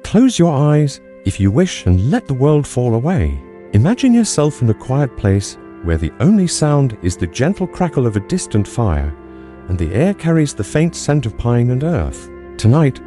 close your eyes if you wish and let the world fall away. Imagine yourself in a quiet place where the only sound is the gentle crackle of a distant fire, and the air carries the faint scent of pine and earth. Tonight,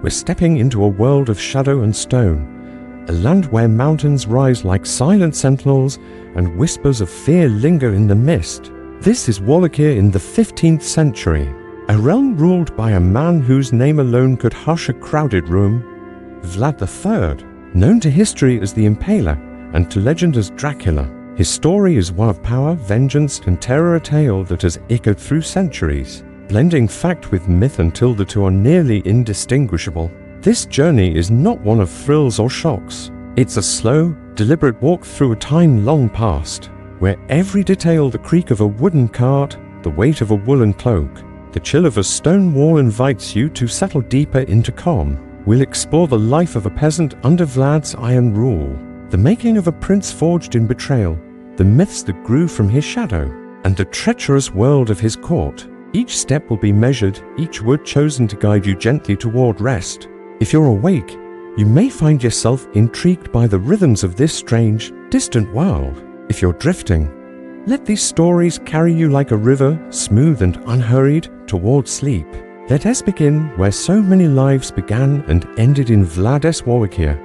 we're stepping into a world of shadow and stone, a land where mountains rise like silent sentinels and whispers of fear linger in the mist. This is Wallachia in the 15th century, a realm ruled by a man whose name alone could hush a crowded room, Vlad III, known to history as the Impaler and to legend as Dracula. His story is one of power, vengeance, and terror, a tale that has echoed through centuries, blending fact with myth until the two are nearly indistinguishable. This journey is not one of thrills or shocks. It's a slow, deliberate walk through a time long past, where every detail, the creak of a wooden cart, the weight of a woolen cloak, the chill of a stone wall invites you to settle deeper into calm. We'll explore the life of a peasant under Vlad's iron rule, the making of a prince forged in betrayal, the myths that grew from his shadow, and the treacherous world of his court. Each step will be measured, each word chosen to guide you gently toward rest. If you're awake, you may find yourself intrigued by the rhythms of this strange, distant world. If you're drifting, let these stories carry you like a river, smooth and unhurried, toward sleep. Let us begin where so many lives began and ended in Vlad's Wallachia,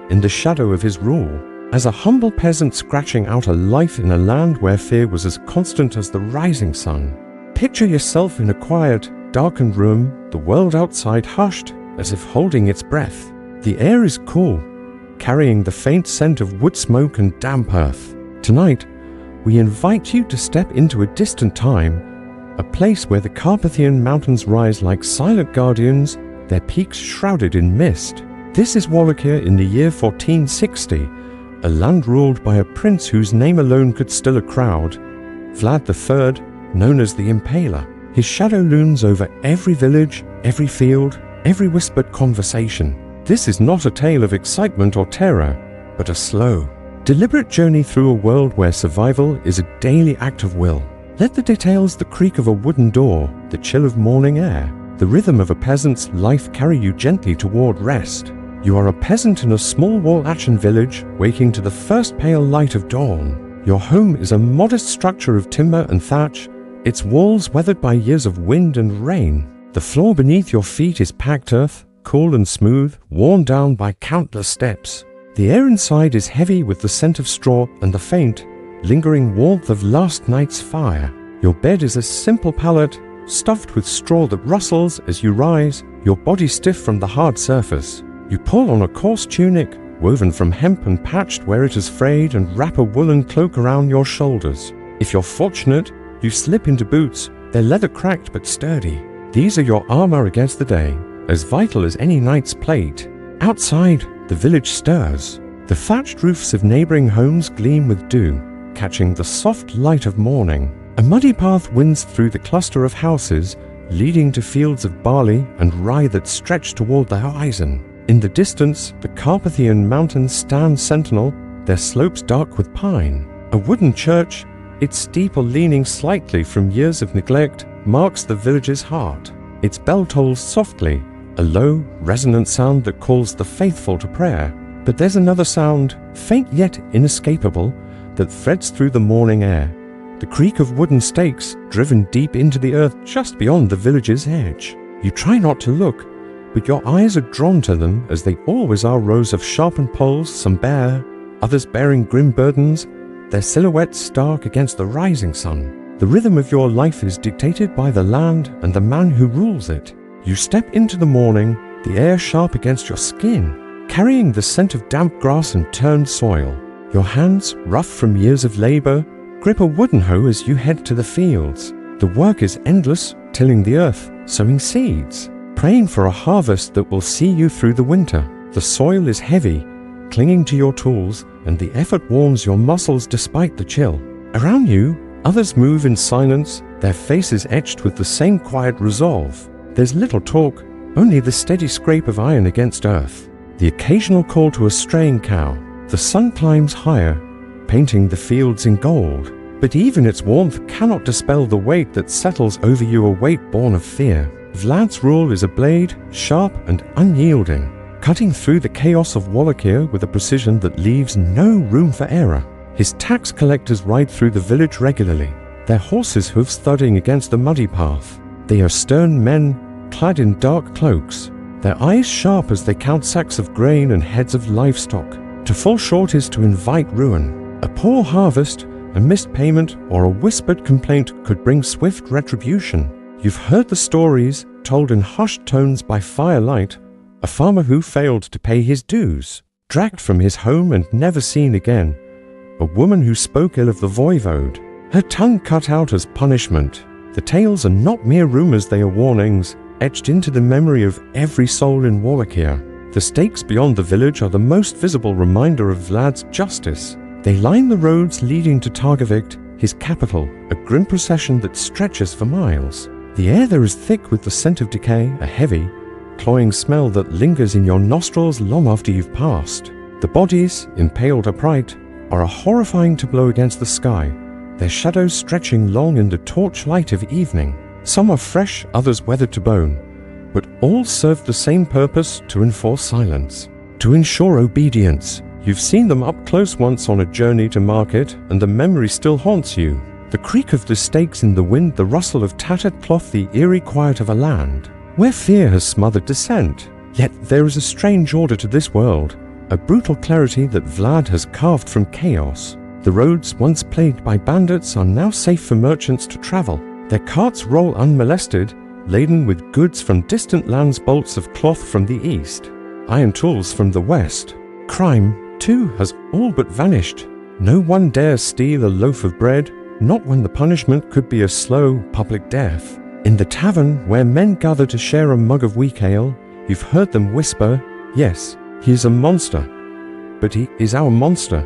in the shadow of his rule. As a humble peasant scratching out a life in a land where fear was as constant as the rising sun. Picture yourself in a quiet, darkened room, the world outside hushed, as if holding its breath. The air is cool, carrying the faint scent of wood smoke and damp earth. Tonight, we invite you to step into a distant time, a place where the Carpathian mountains rise like silent guardians, their peaks shrouded in mist. This is Wallachia in the year 1460, a land ruled by a prince whose name alone could still a crowd, Vlad III, known as the Impaler. His shadow looms over every village, every field, every whispered conversation. This is not a tale of excitement or terror, but a slow, deliberate journey through a world where survival is a daily act of will. Let the details, the creak of a wooden door, the chill of morning air, the rhythm of a peasant's life carry you gently toward rest. You are a peasant in a small Wallachan village, waking to the first pale light of dawn. Your home is a modest structure of timber and thatch, its walls weathered by years of wind and rain. The floor beneath your feet is packed earth, cool and smooth, worn down by countless steps. The air inside is heavy with the scent of straw and the faint, lingering warmth of last night's fire. Your bed is a simple pallet, stuffed with straw that rustles as you rise, your body stiff from the hard surface. You pull on a coarse tunic, woven from hemp and patched where it is frayed, and wrap a woolen cloak around your shoulders. If you're fortunate, you slip into boots, their leather cracked but sturdy. These are your armor against the day, as vital as any knight's plate. Outside, the village stirs. The thatched roofs of neighboring homes gleam with dew, catching the soft light of morning. A muddy path winds through the cluster of houses, leading to fields of barley and rye that stretch toward the horizon. In the distance, the Carpathian mountains stand sentinel, their slopes dark with pine. A wooden church, its steeple leaning slightly from years of neglect, marks the village's heart. Its bell tolls softly, a low, resonant sound that calls the faithful to prayer. But there's another sound, faint yet inescapable, that threads through the morning air. The creak of wooden stakes driven deep into the earth just beyond the village's edge. You try not to look, but your eyes are drawn to them, as they always are, rows of sharpened poles, some bare, others bearing grim burdens, their silhouettes stark against the rising sun. The rhythm of your life is dictated by the land and the man who rules it. You step into the morning, the air sharp against your skin, carrying the scent of damp grass and turned soil. Your hands, rough from years of labor, grip a wooden hoe as you head to the fields. The work is endless, tilling the earth, sowing seeds, praying for a harvest that will see you through the winter. The soil is heavy, clinging to your tools, and the effort warms your muscles despite the chill. Around you, others move in silence, their faces etched with the same quiet resolve. There's little talk, only the steady scrape of iron against earth, the occasional call to a straying cow. The sun climbs higher, painting the fields in gold, but even its warmth cannot dispel the weight that settles over you, a weight born of fear. Vlad's rule is a blade, sharp and unyielding, cutting through the chaos of Wallachia with a precision that leaves no room for error. His tax collectors ride through the village regularly, their horses' hooves thudding against the muddy path. They are stern men clad in dark cloaks, their eyes sharp as they count sacks of grain and heads of livestock. To fall short is to invite ruin. A poor harvest, a missed payment, or a whispered complaint could bring swift retribution. You've heard the stories, told in hushed tones by firelight, a farmer who failed to pay his dues, dragged from his home and never seen again, a woman who spoke ill of the voivode, her tongue cut out as punishment. The tales are not mere rumors, they are warnings, etched into the memory of every soul in Wallachia. The stakes beyond the village are the most visible reminder of Vlad's justice. They line the roads leading to Targovikt, his capital, a grim procession that stretches for miles. The air there is thick with the scent of decay, a heavy, cloying smell that lingers in your nostrils long after you've passed. The bodies, impaled upright, are a horrifying tableau against the sky, their shadows stretching long in the torchlight of evening. Some are fresh, others weathered to bone, but all serve the same purpose: to enforce silence, to ensure obedience. You've seen them up close once on a journey to market, and the memory still haunts you. The creak of the stakes in the wind, the rustle of tattered cloth, the eerie quiet of a land where fear has smothered dissent. Yet there is a strange order to this world, a brutal clarity that Vlad has carved from chaos. The roads, once plagued by bandits, are now safe for merchants to travel. Their carts roll unmolested, laden with goods from distant lands, bolts of cloth from the east, iron tools from the west. Crime, too, has all but vanished. No one dares steal a loaf of bread, not when the punishment could be a slow, public death. In the tavern, where men gather to share a mug of weak ale, you've heard them whisper, "Yes, he is a monster, but he is our monster."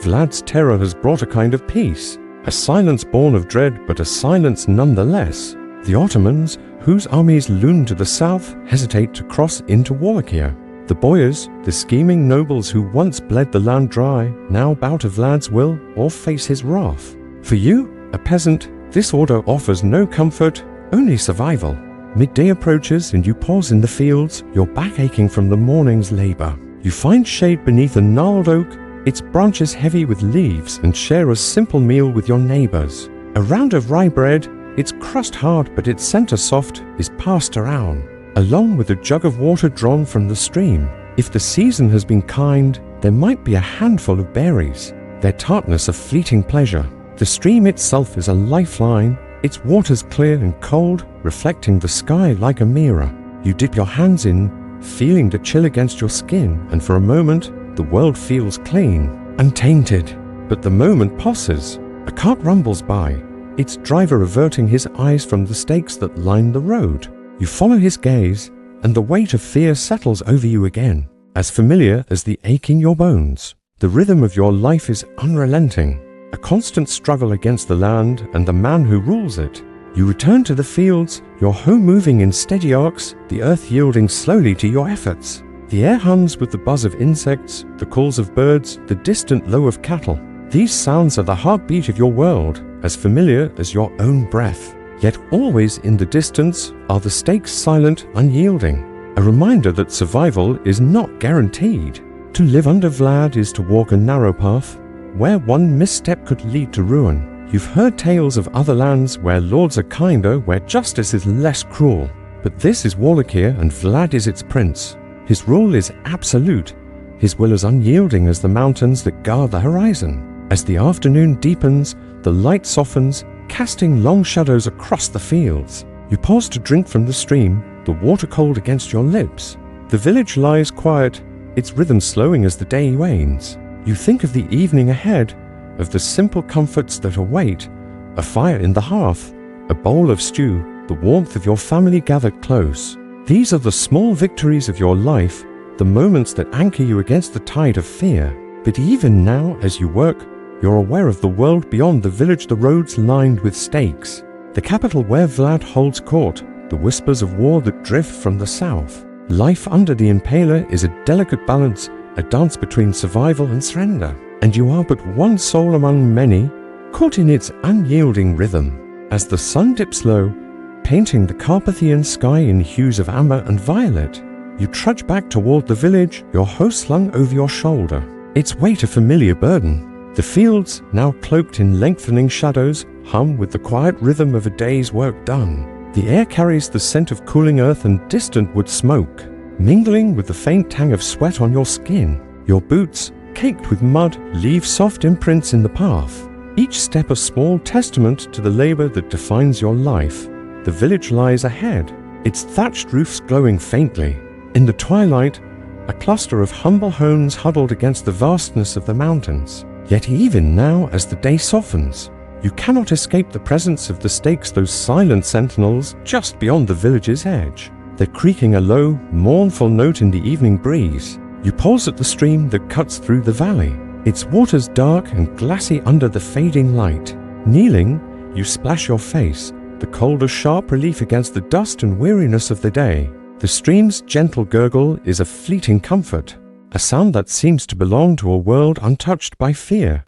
Vlad's terror has brought a kind of peace, a silence born of dread, but a silence nonetheless. The Ottomans, whose armies loom to the south, hesitate to cross into Wallachia. The boyars, the scheming nobles who once bled the land dry, now bow to Vlad's will or face his wrath. For you, a peasant, this order offers no comfort, only survival. Midday approaches and you pause in the fields, your back aching from the morning's labor. You find shade beneath a gnarled oak, its branches heavy with leaves, and share a simple meal with your neighbors. A round of rye bread, its crust hard but its center soft, is passed around, along with a jug of water drawn from the stream. If the season has been kind, there might be a handful of berries, their tartness a fleeting pleasure. The stream itself is a lifeline, its waters clear and cold, reflecting the sky like a mirror. You dip your hands in, feeling the chill against your skin, and for a moment, the world feels clean, untainted. But the moment passes. A cart rumbles by, its driver averting his eyes from the stakes that line the road. You follow his gaze, and the weight of fear settles over you again, as familiar as the ache in your bones. The rhythm of your life is unrelenting, a constant struggle against the land and the man who rules it. You return to the fields, your home moving in steady arcs, the earth yielding slowly to your efforts. The air hums with the buzz of insects, the calls of birds, the distant low of cattle. These sounds are the heartbeat of your world, as familiar as your own breath. Yet always in the distance are the stakes, silent, unyielding, a reminder that survival is not guaranteed. To live under Vlad is to walk a narrow path, where one misstep could lead to ruin. You've heard tales of other lands where lords are kinder, where justice is less cruel. But this is Wallachia, and Vlad is its prince. His rule is absolute, his will as unyielding as the mountains that guard the horizon. As the afternoon deepens, the light softens, casting long shadows across the fields. You pause to drink from the stream, the water cold against your lips. The village lies quiet, its rhythm slowing as the day wanes. You think of the evening ahead, of the simple comforts that await, a fire in the hearth, a bowl of stew, the warmth of your family gathered close. These are the small victories of your life, the moments that anchor you against the tide of fear. But even now, as you work, you're aware of the world beyond the village, the roads lined with stakes, the capital where Vlad holds court, the whispers of war that drift from the south. Life under the Impaler is a delicate balance, a dance between survival and surrender, and you are but one soul among many, caught in its unyielding rhythm. As the sun dips low, painting the Carpathian sky in hues of amber and violet, You trudge back toward the village, your hoe slung over your shoulder. Its weight a familiar burden. The fields, now cloaked in lengthening shadows, hum with the quiet rhythm of a day's work done. The air carries the scent of cooling earth and distant wood smoke, mingling with the faint tang of sweat on your skin. Your boots, caked with mud, leave soft imprints in the path, each step a small testament to the labor that defines your life. The village lies ahead, its thatched roofs glowing faintly. In the twilight, a cluster of humble homes huddled against the vastness of the mountains. Yet even now, as the day softens, you cannot escape the presence of the stakes, those silent sentinels just beyond the village's edge. They're creaking a low, mournful note in the evening breeze. You pause at the stream that cuts through the valley, its waters dark and glassy under the fading light. Kneeling, you splash your face, the cold a sharp relief against the dust and weariness of the day. The stream's gentle gurgle is a fleeting comfort, a sound that seems to belong to a world untouched by fear.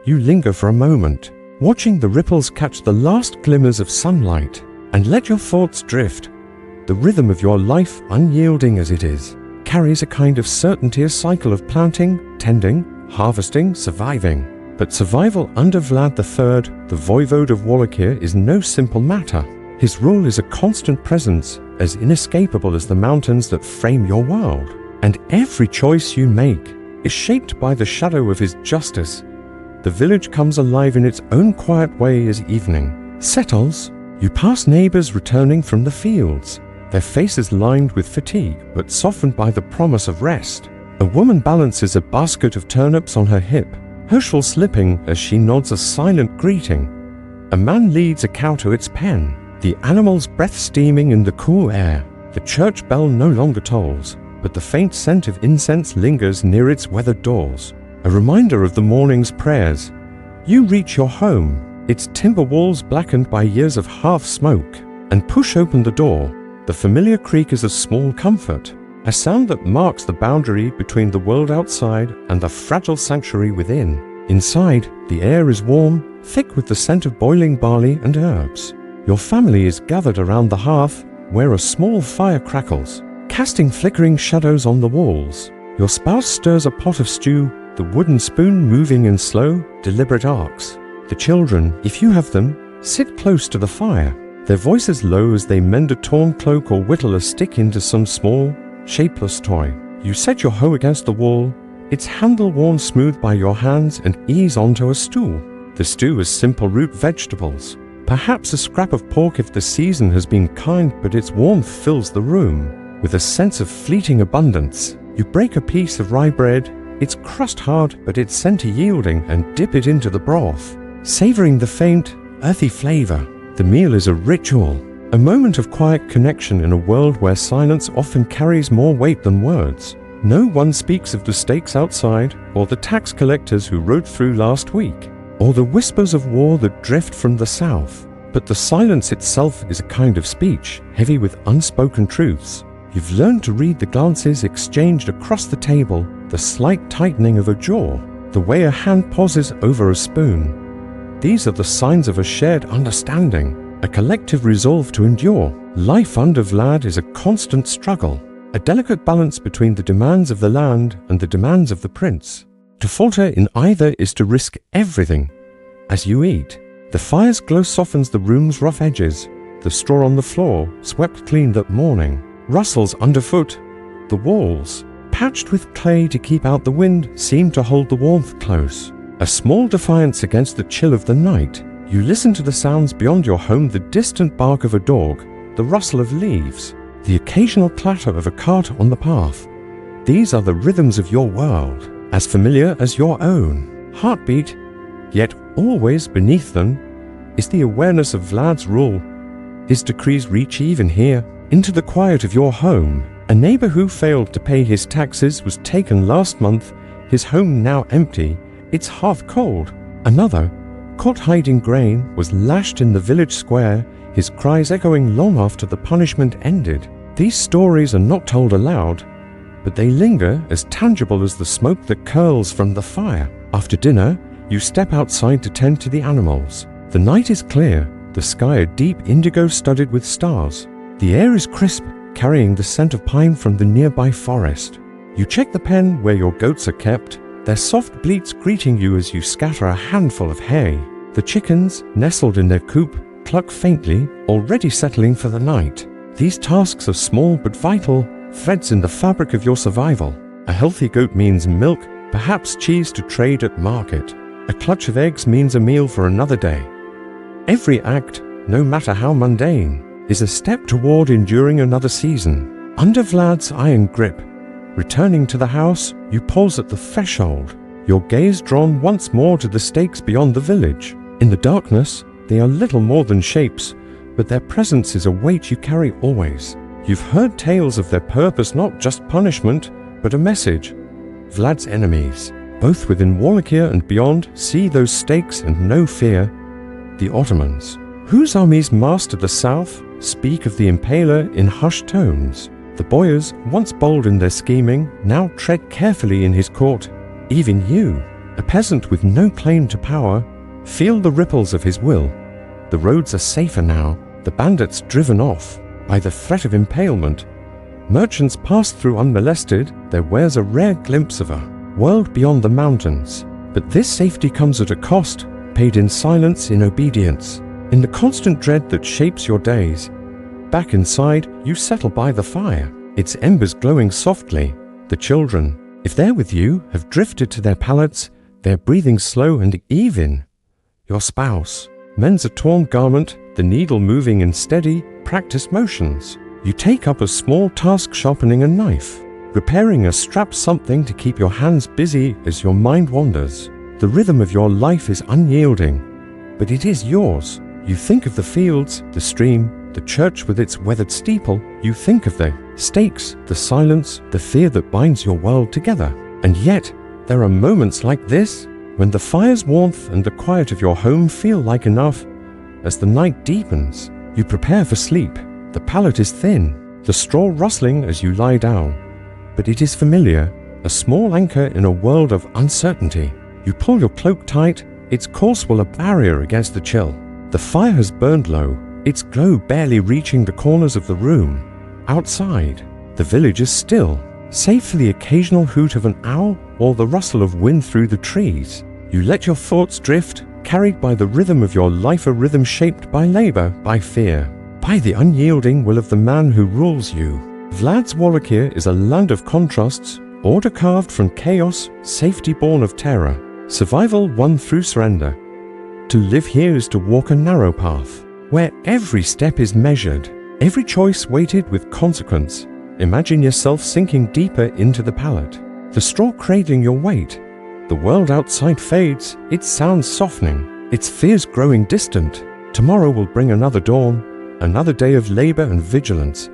You linger for a moment, watching the ripples catch the last glimmers of sunlight, and let your thoughts drift. The rhythm of your life, unyielding as it is, carries a kind of certainty, a cycle of planting, tending, harvesting, surviving. But survival under Vlad III, the voivode of Wallachia, is no simple matter. His rule is a constant presence, as inescapable as the mountains that frame your world. And every choice you make is shaped by the shadow of his justice. The village comes alive in its own quiet way as evening settles. You pass neighbors returning from the fields, their faces lined with fatigue but softened by the promise of rest. A woman balances a basket of turnips on her hip, her shawl slipping as she nods a silent greeting. A man leads a cow to its pen, the animal's breath steaming in the cool air. The church bell no longer tolls, but the faint scent of incense lingers near its weathered doors, a reminder of the morning's prayers. You reach your home, its timber walls blackened by years of half-smoke, and push open the door. The familiar creak is a small comfort, a sound that marks the boundary between the world outside and the fragile sanctuary within. Inside, the air is warm, thick with the scent of boiling barley and herbs. Your family is gathered around the hearth, where a small fire crackles, casting flickering shadows on the walls. Your spouse stirs a pot of stew, the wooden spoon moving in slow, deliberate arcs. The children, if you have them, sit close to the fire, their voices low as they mend a torn cloak or whittle a stick into some small, shapeless toy. You set your hoe against the wall, its handle worn smooth by your hands, and ease onto a stool. The stew is simple root vegetables, perhaps a scrap of pork if the season has been kind, but its warmth fills the room with a sense of fleeting abundance. You break a piece of rye bread, its crust hard but its center yielding, and dip it into the broth, savoring the faint, earthy flavor. The meal is a ritual, a moment of quiet connection in a world where silence often carries more weight than words. No one speaks of the stakes outside, or the tax collectors who rode through last week, or the whispers of war that drift from the south. But the silence itself is a kind of speech, heavy with unspoken truths. You've learned to read the glances exchanged across the table, the slight tightening of a jaw, the way a hand pauses over a spoon. These are the signs of a shared understanding, a collective resolve to endure. Life under Vlad is a constant struggle, a delicate balance between the demands of the land and the demands of the prince. To falter in either is to risk everything. As you eat, the fire's glow softens the room's rough edges. The straw on the floor, swept clean that morning, rustles underfoot. The walls, patched with clay to keep out the wind, seem to hold the warmth close, a small defiance against the chill of the night. You listen to the sounds beyond your home, the distant bark of a dog, the rustle of leaves, the occasional clatter of a cart on the path. These are the rhythms of your world, as familiar as your own heartbeat, yet always beneath them is the awareness of Vlad's rule. His decrees reach even here, into the quiet of your home. A neighbor who failed to pay his taxes was taken last month, his home now empty, its hearth cold. Another, caught hiding grain, was lashed in the village square, his cries echoing long after the punishment ended. These stories are not told aloud, but they linger as tangible as the smoke that curls from the fire. After dinner, you step outside to tend to the animals. The night is clear, the sky a deep indigo studded with stars. The air is crisp, carrying the scent of pine from the nearby forest. You check the pen where your goats are kept, their soft bleats greeting you as you scatter a handful of hay. The chickens, nestled in their coop, cluck faintly, already settling for the night. These tasks are small but vital, threads in the fabric of your survival. A healthy goat means milk, perhaps cheese to trade at market. A clutch of eggs means a meal for another day. Every act, no matter how mundane, is a step toward enduring another season. Under Vlad's iron grip, returning to the house, you pause at the threshold, your gaze drawn once more to the stakes beyond the village. In the darkness, they are little more than shapes, but their presence is a weight you carry always. You've heard tales of their purpose, not just punishment, but a message. Vlad's enemies, both within Wallachia and beyond, see those stakes and know fear. The Ottomans, whose armies mastered the south, speak of the Impaler in hushed tones. The Boyars, once bold in their scheming, now tread carefully in his court. Even you, a peasant with no claim to power, feel the ripples of his will. The roads are safer now, the bandits driven off. By the threat of impalement, merchants pass through unmolested, there wears a rare glimpse of a world beyond the mountains. But this safety comes at a cost, paid in silence, in obedience, in the constant dread that shapes your days. Back inside, you settle by the fire, its embers glowing softly. The children, if they're with you, have drifted to their pallets, their breathing slow and even. Your spouse mends a torn garment, the needle moving in steady, practiced motions. You take up a small task, sharpening a knife, repairing a strap, something to keep your hands busy as your mind wanders. The rhythm of your life is unyielding, but it is yours. You think of the fields, the stream, the church with its weathered steeple. You think of the stakes, the silence, the fear that binds your world together. And yet, there are moments like this, when the fire's warmth and the quiet of your home feel like enough. As the night deepens, you prepare for sleep. The pallet is thin, the straw rustling as you lie down. But it is familiar, a small anchor in a world of uncertainty. You pull your cloak tight, its course will a barrier against the chill. The fire has burned low, its glow barely reaching the corners of the room. Outside, the village is still, save for the occasional hoot of an owl or the rustle of wind through the trees. You let your thoughts drift, carried by the rhythm of your life, a rhythm shaped by labor, by fear, by the unyielding will of the man who rules you. Vlad's Wallachia is a land of contrasts, order carved from chaos, safety born of terror, survival won through surrender. To live here is to walk a narrow path, where every step is measured, every choice weighted with consequence. Imagine yourself sinking deeper into the pallet, the straw cradling your weight. The world outside fades, its sounds softening, its fears growing distant. Tomorrow will bring another dawn, another day of labor and vigilance.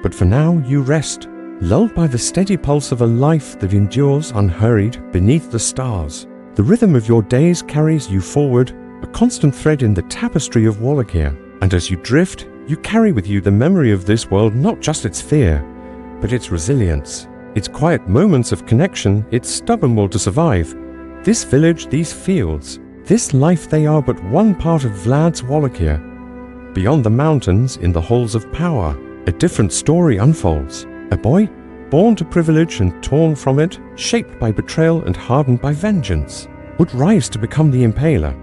But for now you rest, lulled by the steady pulse of a life that endures unhurried beneath the stars. The rhythm of your days carries you forward, a constant thread in the tapestry of Wallachia. And as you drift, you carry with you the memory of this world, not just its fear, but its resilience, its quiet moments of connection, its stubborn will to survive. This village, these fields, this life, they are but one part of Vlad's Wallachia. Beyond the mountains, in the halls of power, a different story unfolds. A boy, born to privilege and torn from it, shaped by betrayal and hardened by vengeance, would rise to become the Impaler.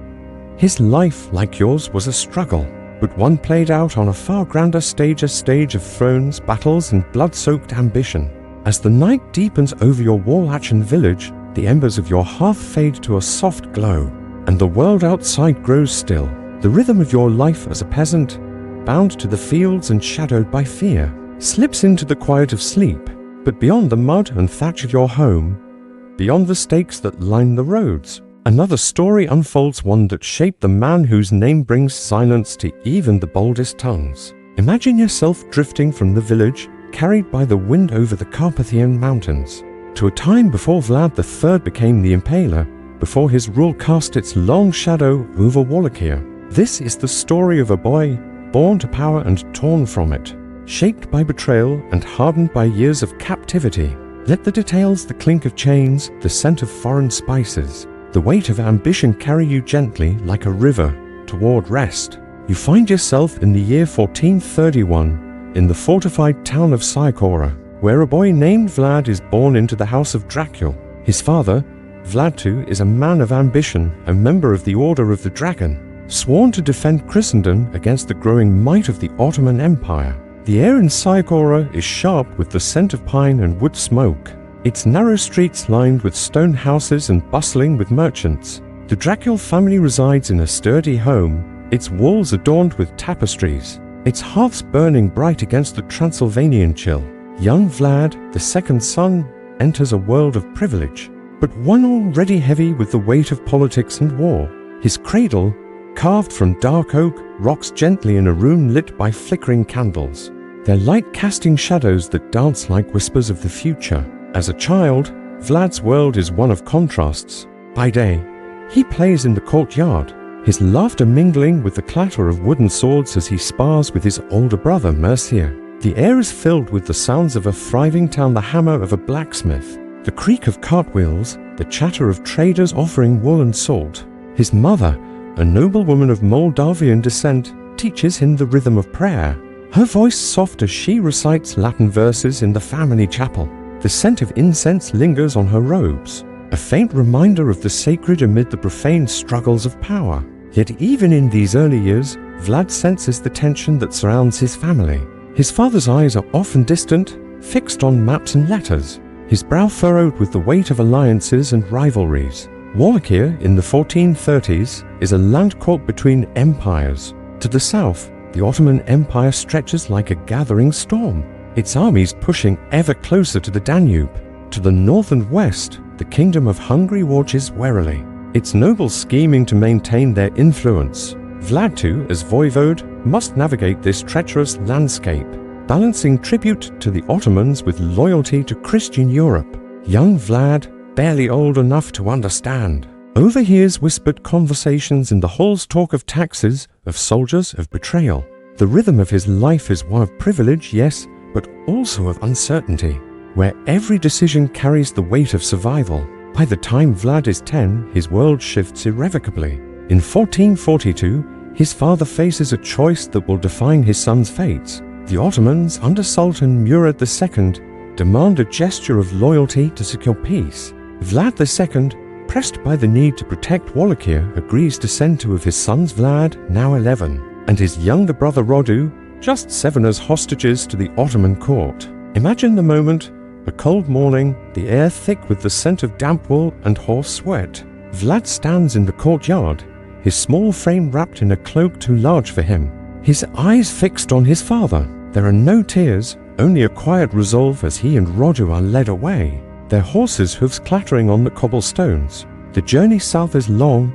His life, like yours, was a struggle, but one played out on a far grander stage, a stage of thrones, battles, and blood-soaked ambition. As the night deepens over your wall-action village, the embers of your hearth fade to a soft glow, and the world outside grows still. The rhythm of your life as a peasant, bound to the fields and shadowed by fear, slips into the quiet of sleep. But beyond the mud and thatch of your home, beyond the stakes that line the roads, another story unfolds, one that shaped the man whose name brings silence to even the boldest tongues. Imagine yourself drifting from the village, carried by the wind over the Carpathian mountains, to a time before Vlad III became the Impaler, before his rule cast its long shadow over Wallachia. This is the story of a boy, born to power and torn from it, shaped by betrayal and hardened by years of captivity. Let the details, the clink of chains, the scent of foreign spices, the weight of ambition carry you gently like a river toward rest. You find yourself in the year 1431, in the fortified town of Sycora, where a boy named Vlad is born into the house of Dracula. His father, Vlad II, is a man of ambition, a member of the Order of the Dragon, sworn to defend Christendom against the growing might of the Ottoman Empire. The air in Sycora is sharp with the scent of pine and wood smoke, its narrow streets lined with stone houses and bustling with merchants. The Dracula family resides in a sturdy home, its walls adorned with tapestries, its hearths burning bright against the Transylvanian chill. Young Vlad, the second son, enters a world of privilege, but one already heavy with the weight of politics and war. His cradle, carved from dark oak, rocks gently in a room lit by flickering candles, their light casting shadows that dance like whispers of the future. As a child, Vlad's world is one of contrasts. By day, he plays in the courtyard, his laughter mingling with the clatter of wooden swords as he spars with his older brother Mercier. The air is filled with the sounds of a thriving town, the hammer of a blacksmith, the creak of cartwheels, the chatter of traders offering wool and salt. His mother, a noblewoman of Moldavian descent, teaches him the rhythm of prayer, her voice soft as she recites Latin verses in the family chapel. The scent of incense lingers on her robes, a faint reminder of the sacred amid the profane struggles of power. Yet even in these early years, Vlad senses the tension that surrounds his family. His father's eyes are often distant, fixed on maps and letters, his brow furrowed with the weight of alliances and rivalries. Wallachia, in the 1430s, is a land caught between empires. To the south, the Ottoman Empire stretches like a gathering storm, its armies pushing ever closer to the Danube. To the north and west, the Kingdom of Hungary watches warily, its nobles scheming to maintain their influence. Vlad II, as voivode, must navigate this treacherous landscape, balancing tribute to the Ottomans with loyalty to Christian Europe. Young Vlad, barely old enough to understand, overhears whispered conversations in the halls, talk of taxes, of soldiers, of betrayal. The rhythm of his life is one of privilege, yes, but also of uncertainty, where every decision carries the weight of survival. By the time Vlad is 10, his world shifts irrevocably. In 1442, his father faces a choice that will define his son's fates. The Ottomans, under Sultan Murad II, demand a gesture of loyalty to secure peace. Vlad II, pressed by the need to protect Wallachia, agrees to send two of his sons, Vlad, now 11, and his younger brother Radu, just 7, as hostages to the Ottoman court. Imagine the moment, a cold morning, the air thick with the scent of damp wool and horse sweat. Vlad stands in the courtyard, his small frame wrapped in a cloak too large for him, his eyes fixed on his father. There are no tears, only a quiet resolve as he and Roger are led away, their horses' hooves clattering on the cobblestones. The journey south is long,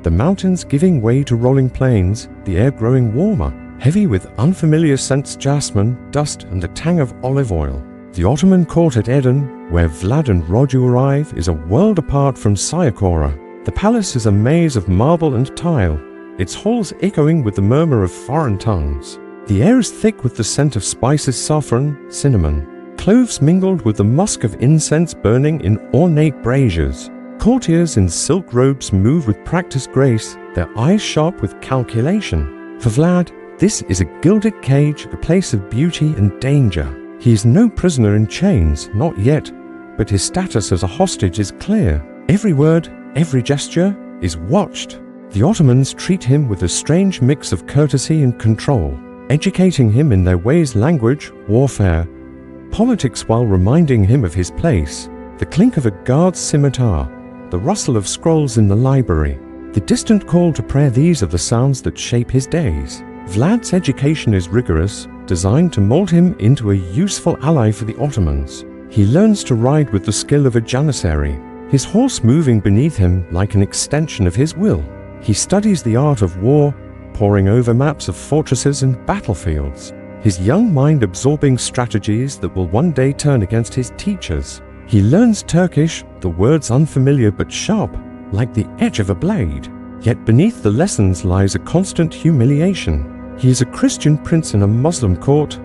the mountains giving way to rolling plains, the air growing warmer, heavy with unfamiliar scents, jasmine, dust, and the tang of olive oil. The Ottoman court at Eden, where Vlad and Roger arrive, is a world apart from Sycora. The palace is a maze of marble and tile, its halls echoing with the murmur of foreign tongues. The air is thick with the scent of spices, saffron, cinnamon, cloves mingled with the musk of incense burning in ornate braziers. Courtiers in silk robes move with practiced grace, their eyes sharp with calculation. For Vlad, this is a gilded cage, a place of beauty and danger. He is no prisoner in chains, not yet, but his status as a hostage is clear. Every word, every gesture is watched. The Ottomans treat him with a strange mix of courtesy and control, educating him in their ways, language, warfare, politics, while reminding him of his place. The clink of a guard's scimitar, the rustle of scrolls in the library, the distant call to prayer, these are the sounds that shape his days. Vlad's education is rigorous, designed to mold him into a useful ally for the Ottomans. He learns to ride with the skill of a janissary, his horse moving beneath him like an extension of his will. He studies the art of war, poring over maps of fortresses and battlefields, his young mind absorbing strategies that will one day turn against his teachers. He learns Turkish, the words unfamiliar but sharp, like the edge of a blade. Yet beneath the lessons lies a constant humiliation. He is a Christian prince in a Muslim court,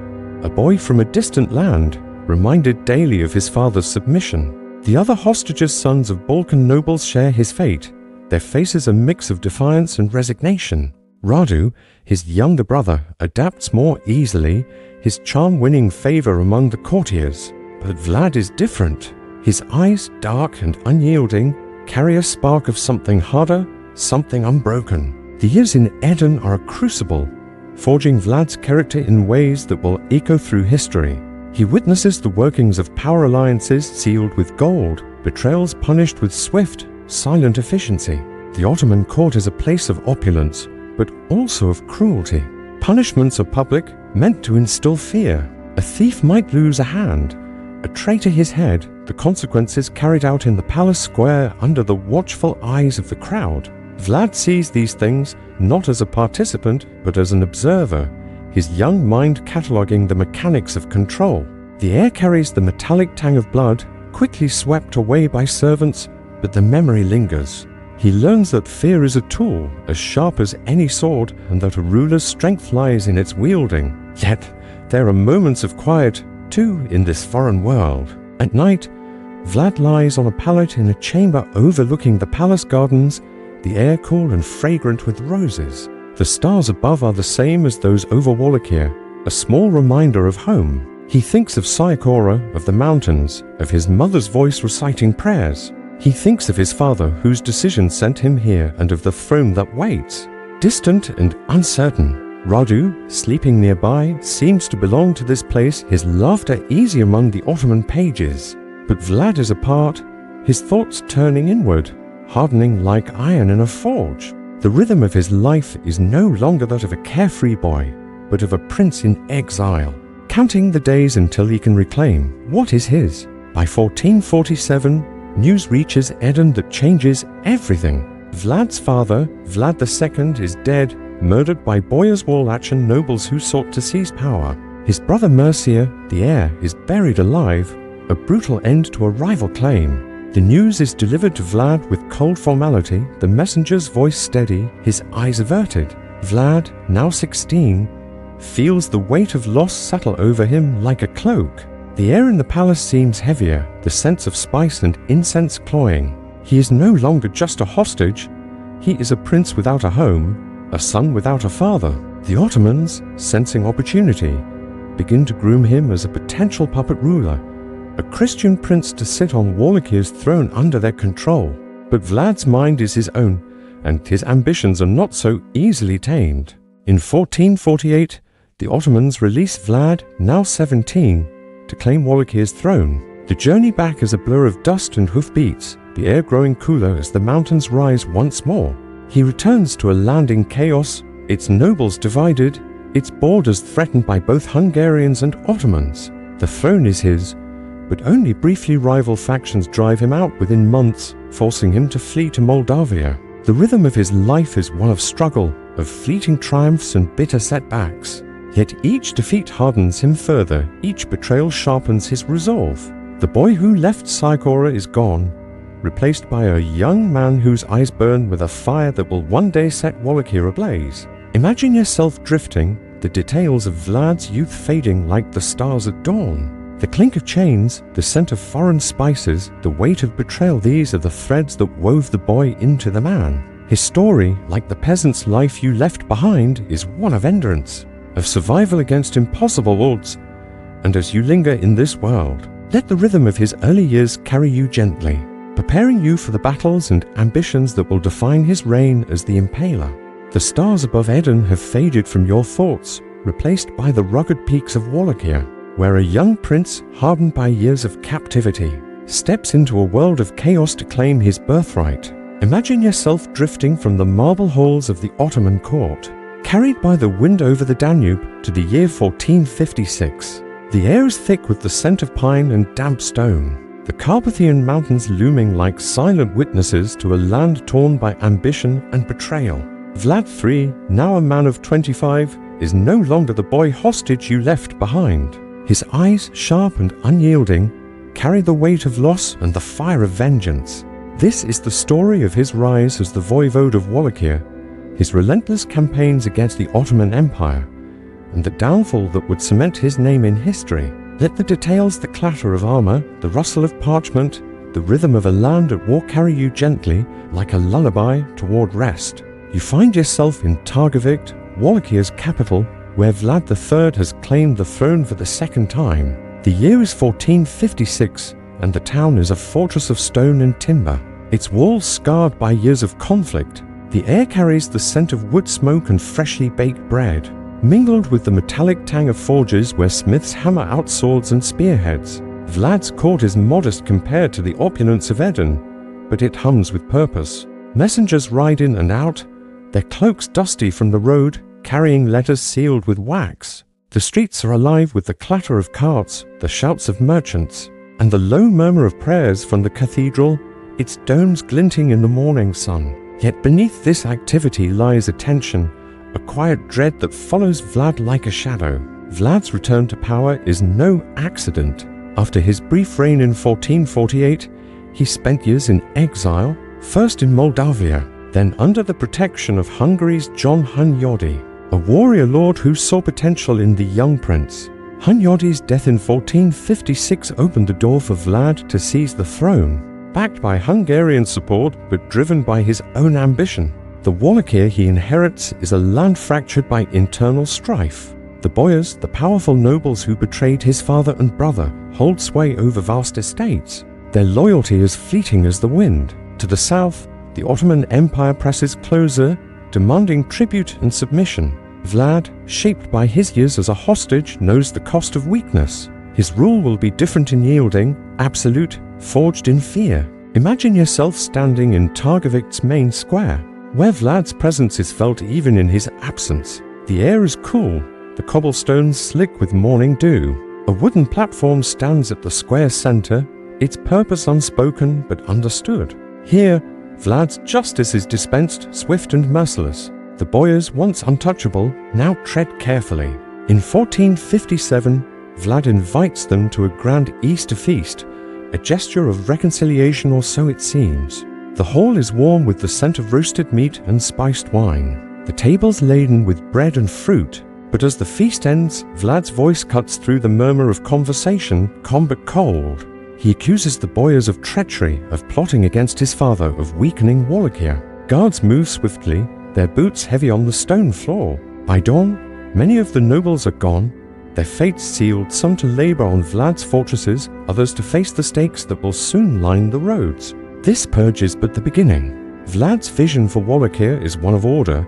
a boy from a distant land, reminded daily of his father's submission. The other hostages, sons of Balkan nobles, share his fate, their faces a mix of defiance and resignation. Radu, his younger brother, adapts more easily, his charm winning favor among the courtiers. But Vlad is different. His eyes, dark and unyielding, carry a spark of something harder, something unbroken. The years in Eden are a crucible, forging Vlad's character in ways that will echo through history. He witnesses the workings of power alliances sealed with gold, betrayals punished with swift, silent efficiency. The Ottoman court is a place of opulence, but also of cruelty. Punishments are public, meant to instill fear. A thief might lose a hand, a traitor his head, the consequences carried out in the palace square under the watchful eyes of the crowd. Vlad sees these things not as a participant, but as an observer, his young mind cataloguing the mechanics of control. The air carries the metallic tang of blood, quickly swept away by servants, but the memory lingers. He learns that fear is a tool as sharp as any sword, and that a ruler's strength lies in its wielding. Yet, there are moments of quiet, too, in this foreign world. At night, Vlad lies on a pallet in a chamber overlooking the palace gardens, the air cool and fragrant with roses. The stars above are the same as those over Wallachia, a small reminder of home. He thinks of Psychora, of the mountains, of his mother's voice reciting prayers. He thinks of his father, whose decision sent him here, and of the throne that waits. Distant and uncertain, Radu, sleeping nearby, seems to belong to this place, his laughter easy among the Ottoman pages. But Vlad is apart, his thoughts turning inward, hardening like iron in a forge. The rhythm of his life is no longer that of a carefree boy, but of a prince in exile, counting the days until he can reclaim what is his. By 1447, news reaches Eden that changes everything. Vlad's father, Vlad II, is dead, murdered by Boyar's Wallachan nobles who sought to seize power. His brother Mircea, the heir, is buried alive, a brutal end to a rival claim. The news is delivered to Vlad with cold formality, the messenger's voice steady, his eyes averted. Vlad, now 16, feels the weight of loss settle over him like a cloak. The air in the palace seems heavier, the sense of spice and incense cloying. He is no longer just a hostage, he is a prince without a home, a son without a father. The Ottomans, sensing opportunity, begin to groom him as a potential puppet ruler, a Christian prince to sit on Wallachia's throne under their control. But Vlad's mind is his own, and his ambitions are not so easily tamed. In 1448, the Ottomans release Vlad, now 17, to claim Wallachia's throne. The journey back is a blur of dust and hoofbeats, the air growing cooler as the mountains rise once more. He returns to a land in chaos, its nobles divided, its borders threatened by both Hungarians and Ottomans. The throne is his, but only briefly rival factions drive him out within months, forcing him to flee to Moldavia. The rhythm of his life is one of struggle, of fleeting triumphs and bitter setbacks. Yet each defeat hardens him further, each betrayal sharpens his resolve. The boy who left Psychora is gone, replaced by a young man whose eyes burn with a fire that will one day set Wallachia ablaze. Imagine yourself drifting, the details of Vlad's youth fading like the stars at dawn. The clink of chains, the scent of foreign spices, the weight of betrayal, these are the threads that wove the boy into the man. His story, like the peasant's life you left behind, is one of endurance, of survival against impossible odds. And as you linger in this world, let the rhythm of his early years carry you gently, preparing you for the battles and ambitions that will define his reign as the Impaler. The stars above Eden have faded from your thoughts, replaced by the rugged peaks of Wallachia, where a young prince, hardened by years of captivity, steps into a world of chaos to claim his birthright. Imagine yourself drifting from the marble halls of the Ottoman court, carried by the wind over the Danube to the year 1456. The air is thick with the scent of pine and damp stone, the Carpathian mountains looming like silent witnesses to a land torn by ambition and betrayal. Vlad III, now a man of 25, is no longer the boy hostage you left behind. His eyes, sharp and unyielding, carry the weight of loss and the fire of vengeance. This is the story of his rise as the voivode of Wallachia, his relentless campaigns against the Ottoman Empire, and the downfall that would cement his name in history. Let the details, the clatter of armor, the rustle of parchment, the rhythm of a land at war carry you gently, like a lullaby, toward rest. You find yourself in Targovik, Wallachier's capital, where Vlad III has claimed the throne for the second time. The year is 1456, and the town is a fortress of stone and timber, its walls scarred by years of conflict. The air carries the scent of wood smoke and freshly baked bread, mingled with the metallic tang of forges where smiths hammer out swords and spearheads. Vlad's court is modest compared to the opulence of Eden, but it hums with purpose. Messengers ride in and out, their cloaks dusty from the road, carrying letters sealed with wax. The streets are alive with the clatter of carts, the shouts of merchants, and the low murmur of prayers from the cathedral, its domes glinting in the morning sun. Yet beneath this activity lies a tension, a quiet dread that follows Vlad like a shadow. Vlad's return to power is no accident. After his brief reign in 1448, he spent years in exile, first in Moldavia, then under the protection of Hungary's John Hunyadi, a warrior lord who saw potential in the young prince. Hunyadi's death in 1456 opened the door for Vlad to seize the throne. Backed by Hungarian support but driven by his own ambition, the Wallachia he inherits is a land fractured by internal strife. The boyars, the powerful nobles who betrayed his father and brother, hold sway over vast estates. Their loyalty is fleeting as the wind. To the south, the Ottoman Empire presses closer, demanding tribute and submission. Vlad, shaped by his years as a hostage, knows the cost of weakness. His rule will be different in yielding, absolute, forged in fear. Imagine yourself standing in Targovik's main square, where Vlad's presence is felt even in his absence. The air is cool, the cobblestones slick with morning dew. A wooden platform stands at the square's center, its purpose unspoken but understood. Here, Vlad's justice is dispensed, swift and merciless. The boyars, once untouchable, now tread carefully. In 1457, Vlad invites them to a grand Easter feast, a gesture of reconciliation, or so it seems. The hall is warm with the scent of roasted meat and spiced wine. The table's laden with bread and fruit, but as the feast ends, Vlad's voice cuts through the murmur of conversation, calm but cold. He accuses the boyars of treachery, of plotting against his father, of weakening Wallachia. Guards move swiftly, their boots heavy on the stone floor. By dawn, many of the nobles are gone, their fates sealed, some to labor on Vlad's fortresses, others to face the stakes that will soon line the roads. This purge is but the beginning. Vlad's vision for Wallachia is one of order,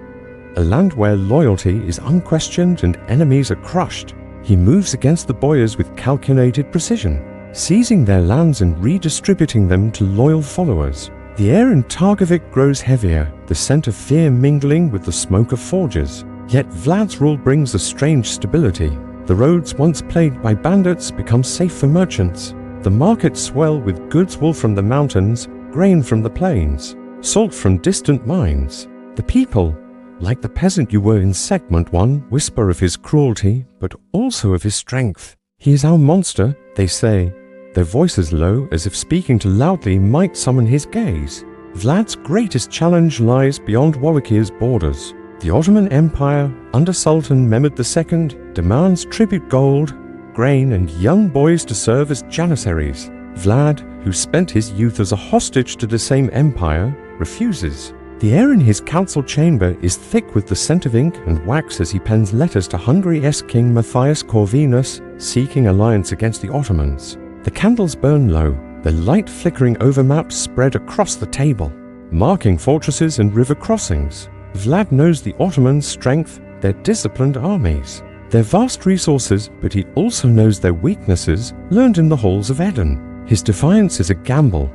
a land where loyalty is unquestioned and enemies are crushed. He moves against the boyars with calculated precision, seizing their lands and redistributing them to loyal followers. The air in Targovik grows heavier, the scent of fear mingling with the smoke of forges. Yet Vlad's rule brings a strange stability. The roads once plagued by bandits become safe for merchants. The markets swell with goods wool from the mountains, grain from the plains, salt from distant mines. The people, like the peasant you were in segment 1, whisper of his cruelty, but also of his strength. He is our monster, they say, their voices low, as if speaking too loudly might summon his gaze. Vlad's greatest challenge lies beyond Wallachia's borders. The Ottoman Empire, under Sultan Mehmed II, demands tribute gold, grain, and young boys to serve as janissaries. Vlad, who spent his youth as a hostage to the same empire, refuses. The air in his council chamber is thick with the scent of ink and wax as he pens letters to Hungary's King Matthias Corvinus, seeking alliance against the Ottomans. The candles burn low, their light flickering over maps spread across the table, marking fortresses and river crossings. Vlad knows the Ottomans' strength, their disciplined armies, their vast resources, but he also knows their weaknesses, learned in the halls of Eden. His defiance is a gamble,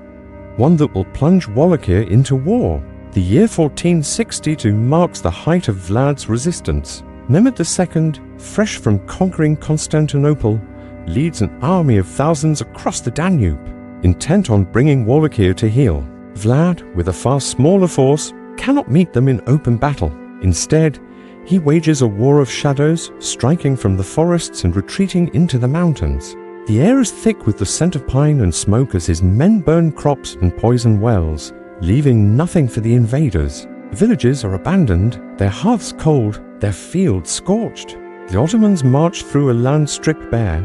one that will plunge Wallachia into war. The year 1462 marks the height of Vlad's resistance. Mehmed II, fresh from conquering Constantinople, leads an army of thousands across the Danube, intent on bringing Wallachia to heel. Vlad, with a far smaller force, cannot meet them in open battle. Instead, he wages a war of shadows, striking from the forests and retreating into the mountains. The air is thick with the scent of pine and smoke as his men burn crops and poison wells, leaving nothing for the invaders. Villages are abandoned, their hearths cold, their fields scorched. The Ottomans march through a land stripped bare,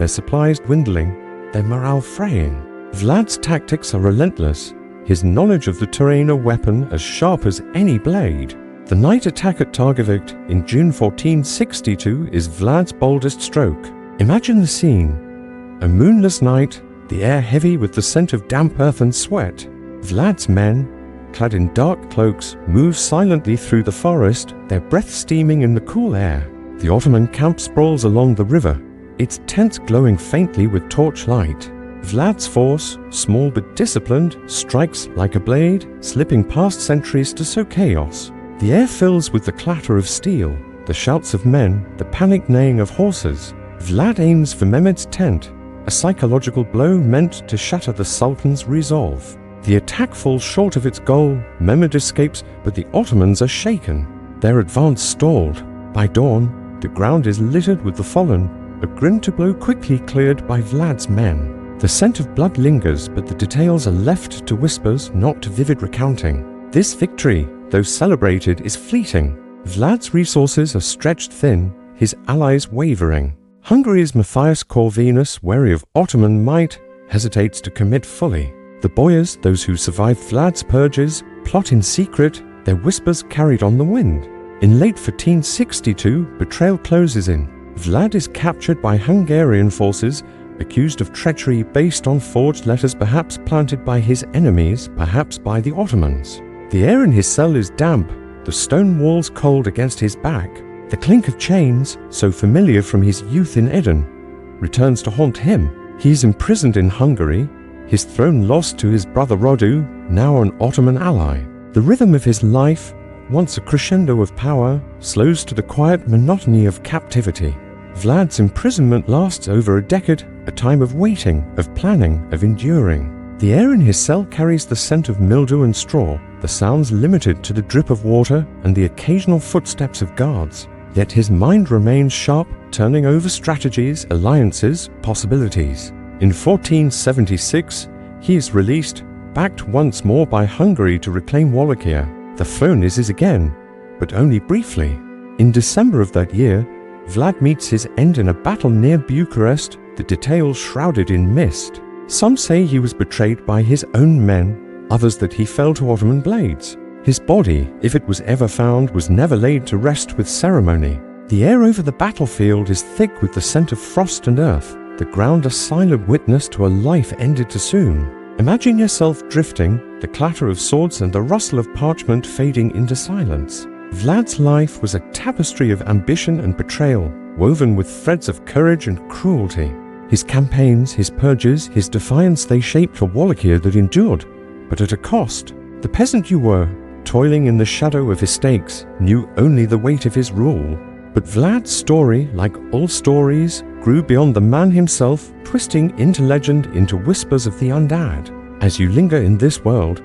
their supplies dwindling, their morale fraying. Vlad's tactics are relentless. his knowledge of the terrain a weapon as sharp as any blade. The night attack at Targovik in June 1462 is Vlad's boldest stroke. Imagine the scene. A moonless night, the air heavy with the scent of damp earth and sweat. Vlad's men, clad in dark cloaks, move silently through the forest, their breath steaming in the cool air. The Ottoman camp sprawls along the river, its tents glowing faintly with torchlight. Vlad's force, small but disciplined, strikes like a blade, slipping past sentries to sow chaos. The air fills with the clatter of steel, the shouts of men, the panic neighing of horses. Vlad aims for Mehmed's tent, a psychological blow meant to shatter the Sultan's resolve. The attack falls short of its goal, Mehmed escapes, but the Ottomans are shaken. Their advance stalled. By dawn, the ground is littered with the fallen, a grim tableau quickly cleared by Vlad's men. The scent of blood lingers, but the details are left to whispers, not to vivid recounting. This victory, though celebrated, is fleeting. Vlad's resources are stretched thin, his allies wavering. Hungary's Matthias Corvinus, wary of Ottoman might, hesitates to commit fully. The boyars, those who survived Vlad's purges, plot in secret, their whispers carried on the wind. In late 1462, betrayal closes in. Vlad is captured by Hungarian forces, accused of treachery based on forged letters perhaps planted by his enemies, perhaps by the Ottomans. The air in his cell is damp, the stone walls cold against his back. The clink of chains, so familiar from his youth in Eden, returns to haunt him. He is imprisoned in Hungary, his throne lost to his brother Radu, now an Ottoman ally. The rhythm of his life, once a crescendo of power, slows to the quiet monotony of captivity. Vlad's imprisonment lasts over a decade, a time of waiting, of planning, of enduring. The air in his cell carries the scent of mildew and straw, the sounds limited to the drip of water and the occasional footsteps of guards. Yet his mind remains sharp, turning over strategies, alliances, possibilities. In 1476, he is released, backed once more by Hungary to reclaim Wallachia. The throne is his again, but only briefly. In December of that year, Vlad meets his end in a battle near Bucharest, the details shrouded in mist. Some say he was betrayed by his own men, others that he fell to Ottoman blades. His body, if it was ever found, was never laid to rest with ceremony. The air over the battlefield is thick with the scent of frost and earth, the ground a silent witness to a life ended too soon. Imagine yourself drifting, the clatter of swords and the rustle of parchment fading into silence. Vlad's life was a tapestry of ambition and betrayal, woven with threads of courage and cruelty. His campaigns, his purges, his defiance, they shaped a Wallachia that endured, but at a cost. The peasant you were, toiling in the shadow of his stakes, knew only the weight of his rule. But Vlad's story, like all stories, grew beyond the man himself, twisting into legend, into whispers of the undead. As you linger in this world,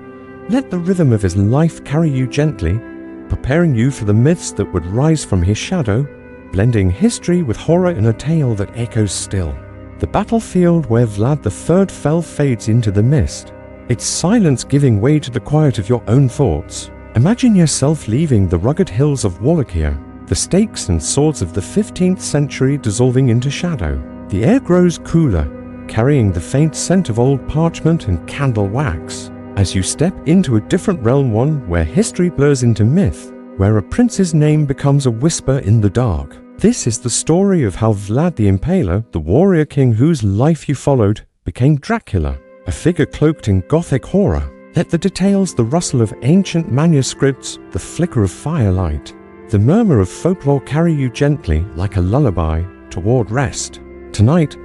let the rhythm of his life carry you gently, preparing you for the myths that would rise from his shadow, blending history with horror in a tale that echoes still. The battlefield where Vlad III fell fades into the mist, its silence giving way to the quiet of your own thoughts. Imagine yourself leaving the rugged hills of Wallachia, the stakes and swords of the 15th century dissolving into shadow. The air grows cooler, carrying the faint scent of old parchment and candle wax. As you step into a different realm, one where history blurs into myth, where a prince's name becomes a whisper in the dark. This is the story of how Vlad the Impaler, the warrior king whose life you followed, became Dracula, a figure cloaked in Gothic horror. Let the details, the rustle of ancient manuscripts, the flicker of firelight, the murmur of folklore carry you gently, like a lullaby, toward rest. Tonight,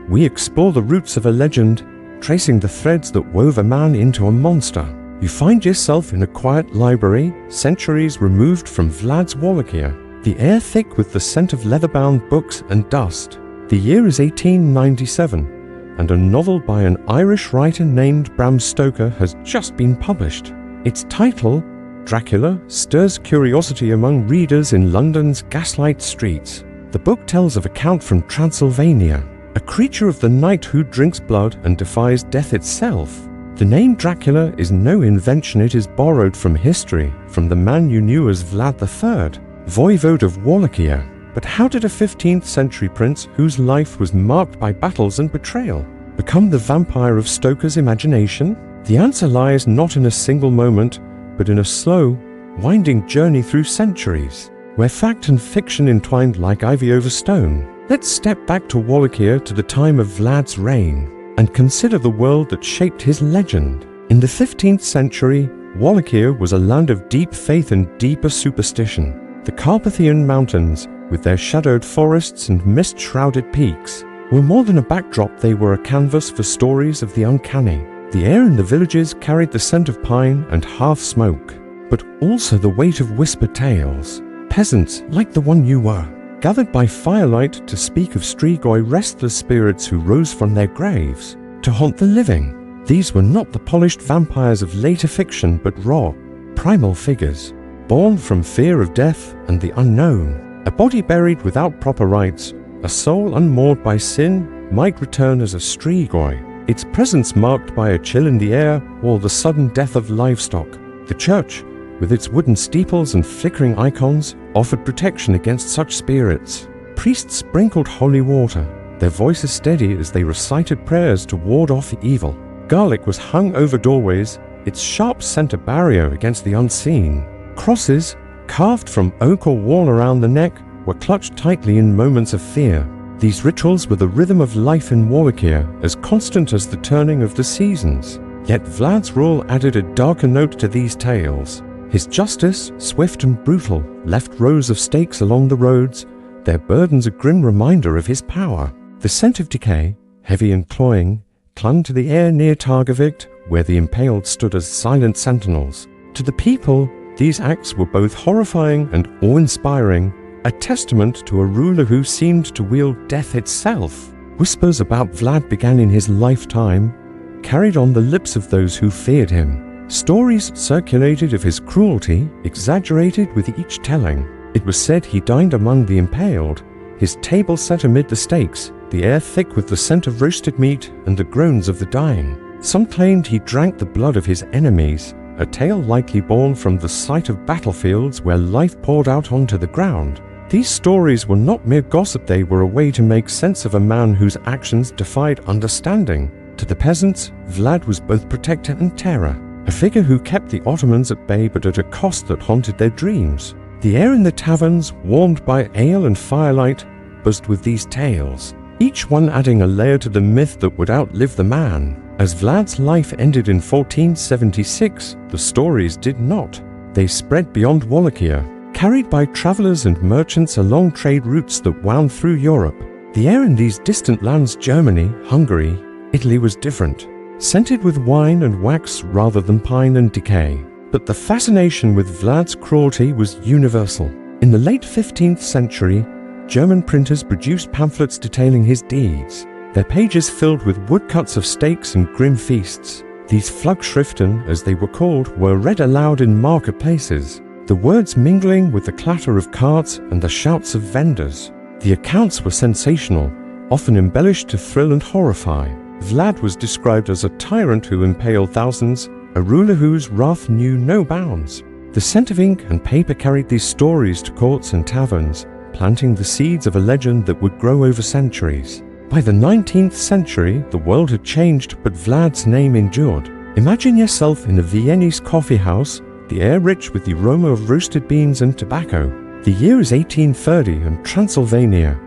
we explore the roots of a legend, tracing the threads that wove a man into a monster. You find yourself in a quiet library, centuries removed from Vlad's Wallachia, the air thick with the scent of leather-bound books and dust. The year is 1897, and a novel by an Irish writer named Bram Stoker has just been published. Its title, Dracula, stirs curiosity among readers in London's gaslight streets. The book tells of a count from Transylvania, a creature of the night who drinks blood and defies death itself. The name Dracula is no invention, it is borrowed from history, from the man you knew as Vlad III, voivode of Wallachia. But how did a 15th century prince, whose life was marked by battles and betrayal, become the vampire of Stoker's imagination? The answer lies not in a single moment, but in a slow, winding journey through centuries, where fact and fiction entwined like ivy over stone. Let's step back to Wallachia, to the time of Vlad's reign, and consider the world that shaped his legend. In the 15th century, Wallachia was a land of deep faith and deeper superstition. The Carpathian Mountains, with their shadowed forests and mist-shrouded peaks, were more than a backdrop. They were a canvas for stories of the uncanny. The air in the villages carried the scent of pine and half smoke, but also the weight of whispered tales. Peasants, like the one you were, gathered by firelight to speak of Strigoi, restless spirits who rose from their graves to haunt the living. These were not the polished vampires of later fiction, but raw, primal figures, born from fear of death and the unknown. A body buried without proper rites, a soul unmoored by sin, might return as a Strigoi, its presence marked by a chill in the air or the sudden death of livestock. The church, with its wooden steeples and flickering icons, offered protection against such spirits. Priests sprinkled holy water, their voices steady as they recited prayers to ward off evil. Garlic was hung over doorways, its sharp scent a barrier against the unseen. Crosses, carved from oak or wall around the neck, were clutched tightly in moments of fear. These rituals were the rhythm of life in Wallachia, as constant as the turning of the seasons. Yet Vlad's rule added a darker note to these tales. His justice, swift and brutal, left rows of stakes along the roads, their burdens a grim reminder of his power. The scent of decay, heavy and cloying, clung to the air near Targovik, where the impaled stood as silent sentinels. To the people, these acts were both horrifying and awe-inspiring, a testament to a ruler who seemed to wield death itself. Whispers about Vlad began in his lifetime, carried on the lips of those who feared him. Stories circulated of his cruelty, exaggerated with each telling. It was said he dined among the impaled, his table set amid the stakes, the air thick with the scent of roasted meat and the groans of the dying. Some claimed he drank the blood of his enemies, a tale likely born from the sight of battlefields where life poured out onto the ground. These stories were not mere gossip, they were a way to make sense of a man whose actions defied understanding. To the peasants, Vlad was both protector and terror, a figure who kept the Ottomans at bay but at a cost that haunted their dreams. The air in the taverns, warmed by ale and firelight, buzzed with these tales, each one adding a layer to the myth that would outlive the man. As Vlad's life ended in 1476, the stories did not. They spread beyond Wallachia, carried by travelers and merchants along trade routes that wound through Europe. The air in these distant lands, Germany, Hungary, Italy, was different, scented with wine and wax rather than pine and decay. But the fascination with Vlad's cruelty was universal. In the late 15th century, German printers produced pamphlets detailing his deeds, their pages filled with woodcuts of stakes and grim feasts. These Flugschriften, as they were called, were read aloud in marketplaces, the words mingling with the clatter of carts and the shouts of vendors. The accounts were sensational, often embellished to thrill and horrify. Vlad was described as a tyrant who impaled thousands, a ruler whose wrath knew no bounds. The scent of ink and paper carried these stories to courts and taverns, planting the seeds of a legend that would grow over centuries. By the 19th century, the world had changed, but Vlad's name endured. Imagine yourself in a Viennese coffee house, the air rich with the aroma of roasted beans and tobacco. The year is 1830, and Transylvania,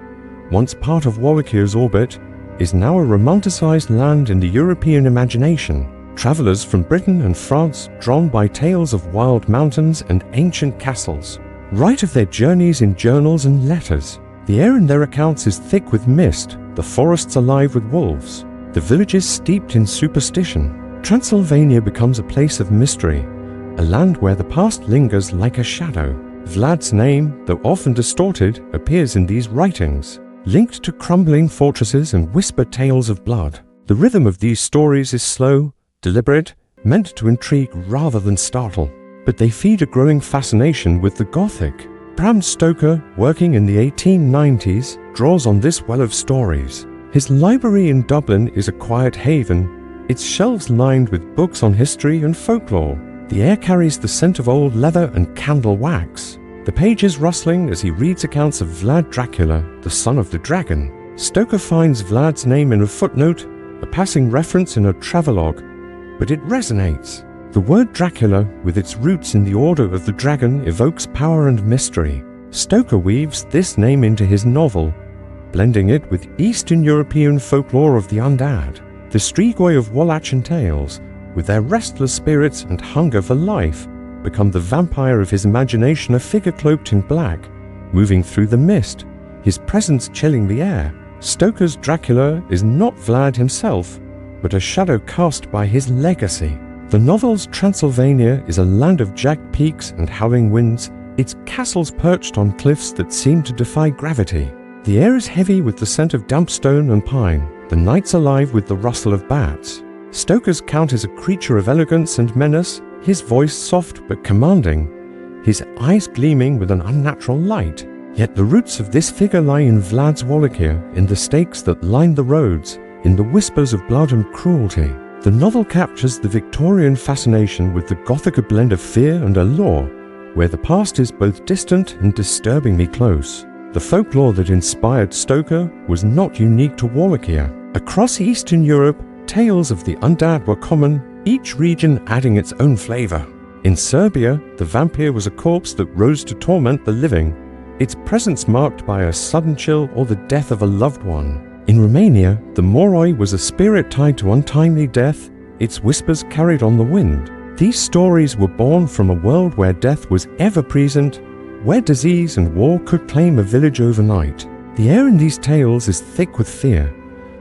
once part of Wallachia's orbit, is now a romanticized land in the European imagination. Travelers from Britain and France, drawn by tales of wild mountains and ancient castles, write of their journeys in journals and letters. The air in their accounts is thick with mist, the forests alive with wolves, the villages steeped in superstition. Transylvania becomes a place of mystery, a land where the past lingers like a shadow. Vlad's name, though often distorted, appears in these writings, linked to crumbling fortresses and whispered tales of blood. The rhythm of these stories is slow, deliberate, meant to intrigue rather than startle, but they feed a growing fascination with the Gothic. Bram Stoker, working in the 1890s, draws on this well of stories. His library in Dublin is a quiet haven, its shelves lined with books on history and folklore. The air carries the scent of old leather and candle wax, the pages rustling as he reads accounts of Vlad Dracula, the son of the dragon. Stoker finds Vlad's name in a footnote, a passing reference in a travelogue, but it resonates. The word Dracula, with its roots in the order of the dragon, evokes power and mystery. Stoker weaves this name into his novel, blending it with Eastern European folklore of the undead. The Strigoi of Wallachian tales, with their restless spirits and hunger for life, become the vampire of his imagination, a figure cloaked in black, moving through the mist, his presence chilling the air. Stoker's Dracula is not Vlad himself, but a shadow cast by his legacy. The novel's Transylvania is a land of jagged peaks and howling winds, its castles perched on cliffs that seem to defy gravity. The air is heavy with the scent of damp stone and pine, the nights alive with the rustle of bats. Stoker's count is a creature of elegance and menace, his voice soft but commanding, his eyes gleaming with an unnatural light. Yet the roots of this figure lie in Vlad's Wallachia, in the stakes that line the roads, in the whispers of blood and cruelty. The novel captures the Victorian fascination with the Gothic blend of fear and allure, where the past is both distant and disturbingly close. The folklore that inspired Stoker was not unique to Wallachia. Across Eastern Europe, tales of the undead were common, each region adding its own flavor. In Serbia, the vampire was a corpse that rose to torment the living, its presence marked by a sudden chill or the death of a loved one. In Romania, the Moroi was a spirit tied to untimely death, its whispers carried on the wind. These stories were born from a world where death was ever present, where disease and war could claim a village overnight. The air in these tales is thick with fear.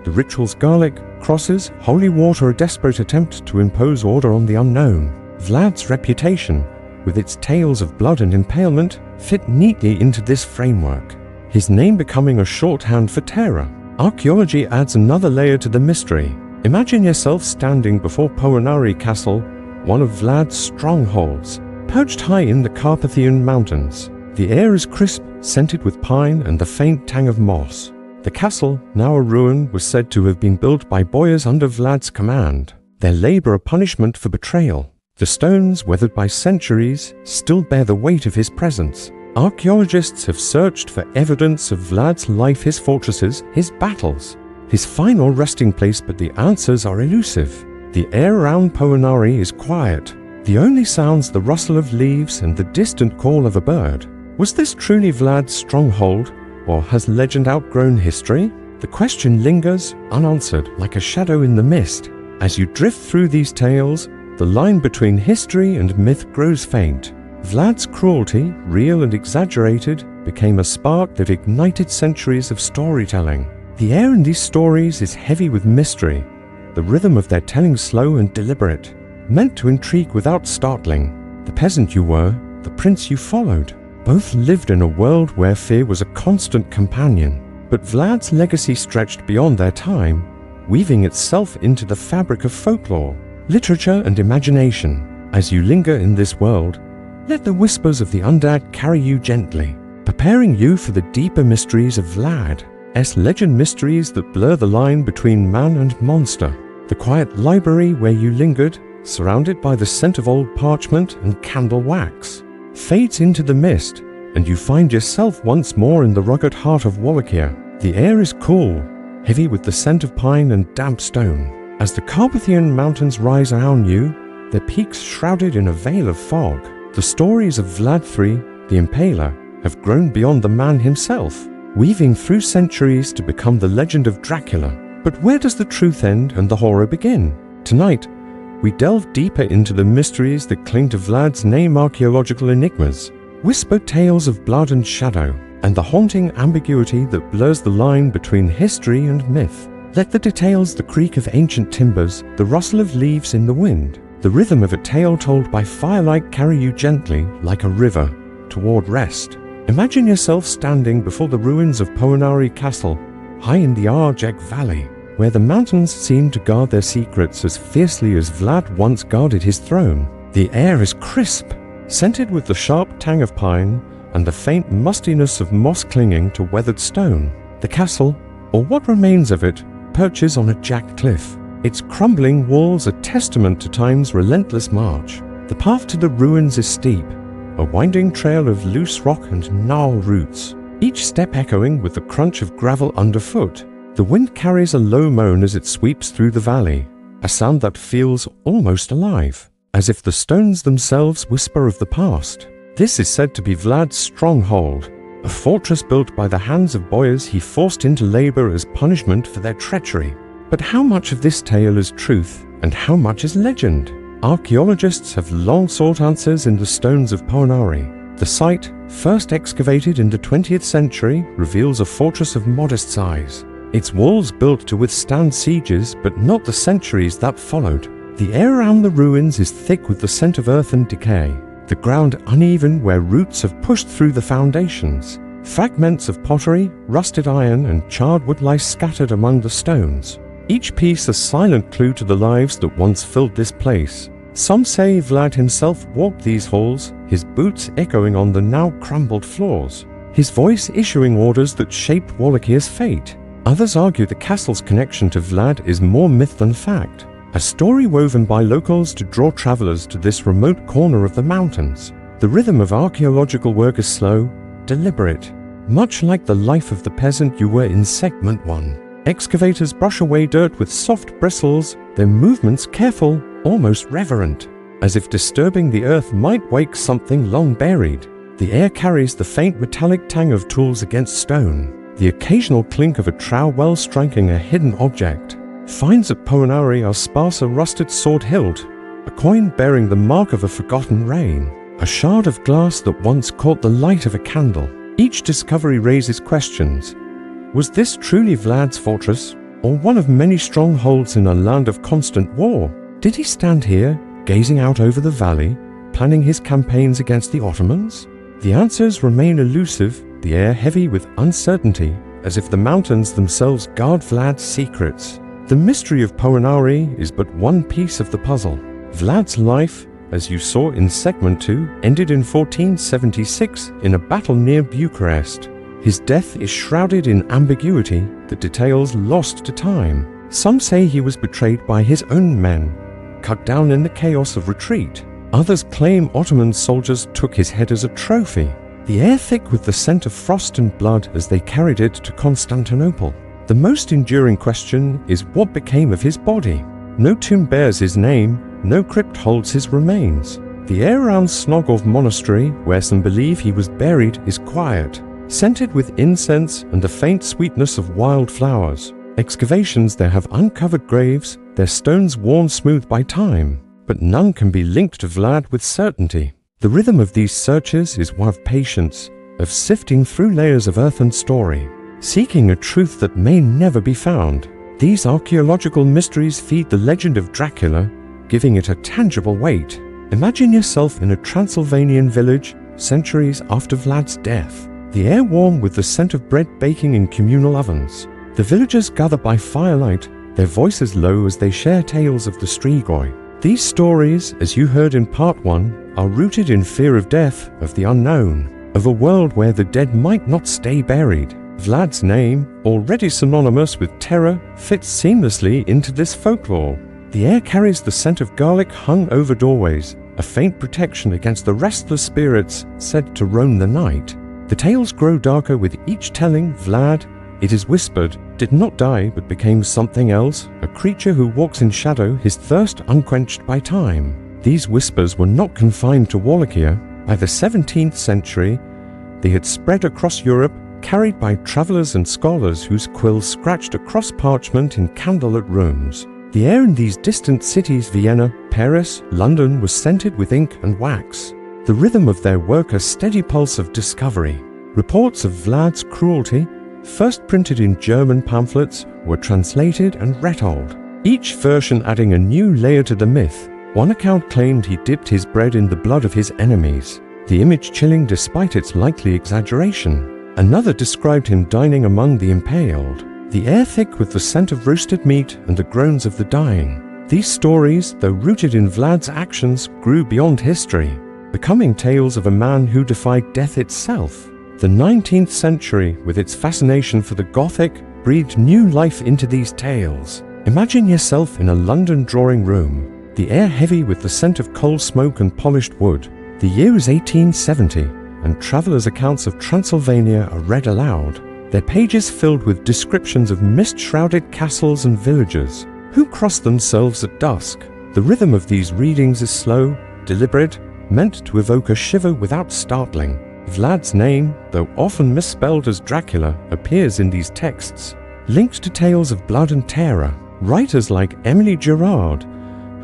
The rituals garlic, crosses, holy water, a desperate attempt to impose order on the unknown. Vlad's reputation, with its tales of blood and impalement, fit neatly into this framework, his name becoming a shorthand for terror. Archaeology adds another layer to the mystery. Imagine yourself standing before Poenari Castle, one of Vlad's strongholds, perched high in the Carpathian Mountains. The air is crisp, scented with pine and the faint tang of moss. The castle, now a ruin, was said to have been built by boyars under Vlad's command, their labor a punishment for betrayal. The stones, weathered by centuries, still bear the weight of his presence. Archaeologists have searched for evidence of Vlad's life, his fortresses, his battles, his final resting place, but the answers are elusive. The air around Poenari is quiet. The only sounds the rustle of leaves and the distant call of a bird. Was this truly Vlad's stronghold, or has legend outgrown history? The question lingers, unanswered, like a shadow in the mist. As you drift through these tales, the line between history and myth grows faint. Vlad's cruelty, real and exaggerated, became a spark that ignited centuries of storytelling. The air in these stories is heavy with mystery, the rhythm of their telling slow and deliberate, meant to intrigue without startling. The peasant you were, the prince you followed, both lived in a world where fear was a constant companion. But Vlad's legacy stretched beyond their time, weaving itself into the fabric of folklore, literature and imagination. As you linger in this world, let the whispers of the undead carry you gently, preparing you for the deeper mysteries of Vlad's legend, mysteries that blur the line between man and monster. The quiet library where you lingered, surrounded by the scent of old parchment and candle wax, fades into the mist, and you find yourself once more in the rugged heart of Wallachia. The air is cool, heavy with the scent of pine and damp stone. As the Carpathian Mountains rise around you, their peaks shrouded in a veil of fog, the stories of Vlad III, the Impaler, have grown beyond the man himself, weaving through centuries to become the legend of Dracula. But where does the truth end and the horror begin? Tonight, we delve deeper into the mysteries that cling to Vlad's name, archaeological enigmas, whispered tales of blood and shadow, and the haunting ambiguity that blurs the line between history and myth. Let the details, the creak of ancient timbers, the rustle of leaves in the wind, the rhythm of a tale told by firelight carry you gently, like a river, toward rest. Imagine yourself standing before the ruins of Poenari Castle, high in the Arjek Valley, where the mountains seem to guard their secrets as fiercely as Vlad once guarded his throne. The air is crisp, scented with the sharp tang of pine and the faint mustiness of moss clinging to weathered stone. The castle, or what remains of it, perches on a jagged cliff, its crumbling walls a testament to time's relentless march. The path to the ruins is steep, a winding trail of loose rock and gnarled roots, each step echoing with the crunch of gravel underfoot. The wind carries a low moan as it sweeps through the valley, a sound that feels almost alive, as if the stones themselves whisper of the past. This is said to be Vlad's stronghold, a fortress built by the hands of boyars he forced into labor as punishment for their treachery. But how much of this tale is truth, and how much is legend? Archaeologists have long sought answers in the stones of Poenari. The site, first excavated in the 20th century, reveals a fortress of modest size. Its walls built to withstand sieges, but not the centuries that followed. The air around the ruins is thick with the scent of earth and decay, the ground uneven where roots have pushed through the foundations. Fragments of pottery, rusted iron, and charred wood lie scattered among the stones, each piece a silent clue to the lives that once filled this place. Some say Vlad himself walked these halls, his boots echoing on the now crumbled floors, his voice issuing orders that shaped Wallachier's fate. Others argue the castle's connection to Vlad is more myth than fact, a story woven by locals to draw travelers to this remote corner of the mountains. The rhythm of archaeological work is slow, deliberate, much like the life of the peasant you were in segment 1. Excavators brush away dirt with soft bristles, their movements careful, almost reverent, as if disturbing the earth might wake something long buried. The air carries the faint metallic tang of tools against stone, the occasional clink of a trowel well striking a hidden object. Finds at Poenari are sparse a rusted sword hilt, a coin bearing the mark of a forgotten reign, a shard of glass that once caught the light of a candle. Each discovery raises questions. Was this truly Vlad's fortress, or one of many strongholds in a land of constant war? Did he stand here, gazing out over the valley, planning his campaigns against the Ottomans? The answers remain elusive, the air heavy with uncertainty, as if the mountains themselves guard Vlad's secrets. The mystery of Poenari is but one piece of the puzzle. Vlad's life, as you saw in segment 2, ended in 1476 in a battle near Bucharest. His death is shrouded in ambiguity, the details lost to time. Some say he was betrayed by his own men, cut down in the chaos of retreat. Others claim Ottoman soldiers took his head as a trophy, the air thick with the scent of frost and blood as they carried it to Constantinople. The most enduring question is what became of his body. No tomb bears his name, no crypt holds his remains. The air around Snogov Monastery, where some believe he was buried, is quiet, scented with incense and the faint sweetness of wild flowers. Excavations there have uncovered graves, their stones worn smooth by time, but none can be linked to Vlad with certainty. The rhythm of these searches is one of patience, of sifting through layers of earth and story, seeking a truth that may never be found. These archaeological mysteries feed the legend of Dracula, giving it a tangible weight. Imagine yourself in a Transylvanian village, centuries after Vlad's death. The air warm with the scent of bread baking in communal ovens. The villagers gather by firelight, their voices low as they share tales of the Strigoi. These stories, as you heard in part 1, are rooted in fear of death, of the unknown, of a world where the dead might not stay buried. Vlad's name, already synonymous with terror, fits seamlessly into this folklore. The air carries the scent of garlic hung over doorways, a faint protection against the restless spirits said to roam the night. The tales grow darker with each telling. Vlad, it is whispered, did not die but became something else, a creature who walks in shadow, his thirst unquenched by time. These whispers were not confined to Wallachia. By the 17th century, they had spread across Europe, carried by travelers and scholars whose quills scratched across parchment in candlelit rooms. The air in these distant cities, Vienna, Paris, London, was scented with ink and wax, the rhythm of their work a steady pulse of discovery. Reports of Vlad's cruelty, first printed in German pamphlets, were translated and retold, each version adding a new layer to the myth. One account claimed he dipped his bread in the blood of his enemies, the image chilling despite its likely exaggeration. Another described him dining among the impaled, the air thick with the scent of roasted meat and the groans of the dying. These stories, though rooted in Vlad's actions, grew beyond history, becoming tales of a man who defied death itself. The 19th century, with its fascination for the Gothic, breathed new life into these tales. Imagine yourself in a London drawing room, the air heavy with the scent of coal smoke and polished wood. The year is 1870. And travelers' accounts of Transylvania are read aloud, their pages filled with descriptions of mist-shrouded castles and villages. who cross themselves at dusk. The rhythm of these readings is slow, deliberate, meant to evoke a shiver without startling. Vlad's name, though often misspelled as Dracula, appears in these texts, linked to tales of blood and terror. Writers like Emily Gerard,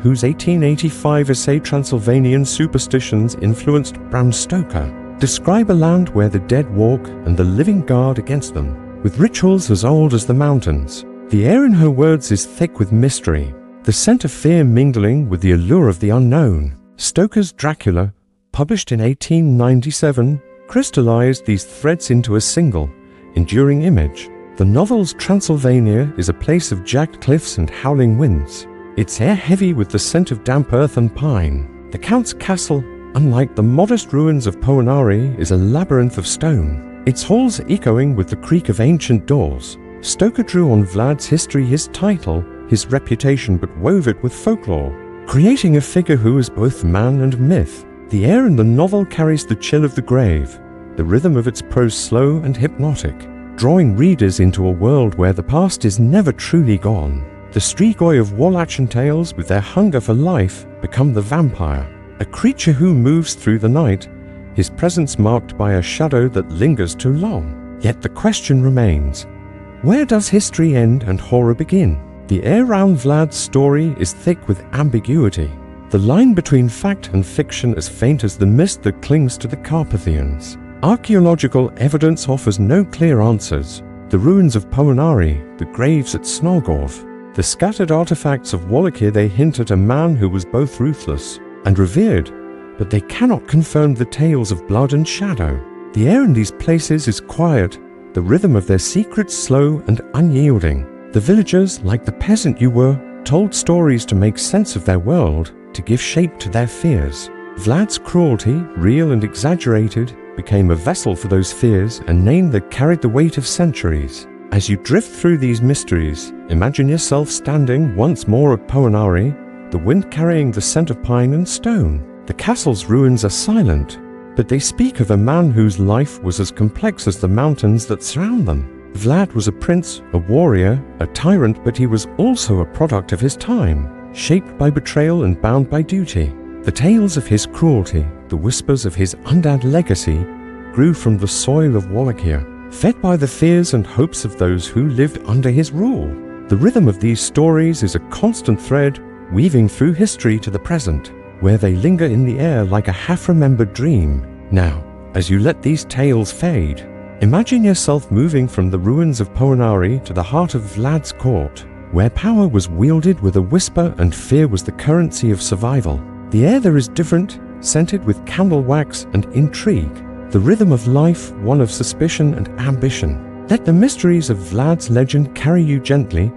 whose 1885 essay Transylvanian Superstitions influenced Bram Stoker, describe a land where the dead walk and the living guard against them, with rituals as old as the mountains. The air in her words is thick with mystery, the scent of fear mingling with the allure of the unknown. Stoker's Dracula, published in 1897, crystallized these threads into a single, enduring image. The novel's Transylvania is a place of jagged cliffs and howling winds, its air heavy with the scent of damp earth and pine. The Count's castle, unlike the modest ruins of Poenari, is a labyrinth of stone, its halls echoing with the creak of ancient doors. Stoker drew on Vlad's history, his title, his reputation, but wove it with folklore, creating a figure who is both man and myth. The air in the novel carries the chill of the grave, the rhythm of its prose slow and hypnotic, drawing readers into a world where the past is never truly gone. The Strigoi of Wallachian tales, with their hunger for life, become the vampire, a creature who moves through the night, his presence marked by a shadow that lingers too long. Yet the question remains, where does history end and horror begin? The air around Vlad's story is thick with ambiguity, the line between fact and fiction as faint as the mist that clings to the Carpathians. Archaeological evidence offers no clear answers. The ruins of Poenari, the graves at Snargorv, the scattered artifacts of Wallachia, they hint at a man who was both ruthless and revered, but they cannot confirm the tales of blood and shadow. The air in these places is quiet, the rhythm of their secrets slow and unyielding. The villagers, like the peasant you were, told stories to make sense of their world, to give shape to their fears. Vlad's cruelty, real and exaggerated, became a vessel for those fears, a name that carried the weight of centuries. As you drift through these mysteries, imagine yourself standing once more at Poenari, the wind carrying the scent of pine and stone. The castle's ruins are silent, but they speak of a man whose life was as complex as the mountains that surround them. Vlad was a prince, a warrior, a tyrant, but he was also a product of his time, shaped by betrayal and bound by duty. The tales of his cruelty, the whispers of his undead legacy, grew from the soil of Wallachia, fed by the fears and hopes of those who lived under his rule. The rhythm of these stories is a constant thread, weaving through history to the present, where they linger in the air like a half-remembered dream. Now, as you let these tales fade, imagine yourself moving from the ruins of Poenari to the heart of Vlad's court, where power was wielded with a whisper and fear was the currency of survival. The air there is different, scented with candle wax and intrigue, the rhythm of life, one of suspicion and ambition. Let the mysteries of Vlad's legend carry you gently,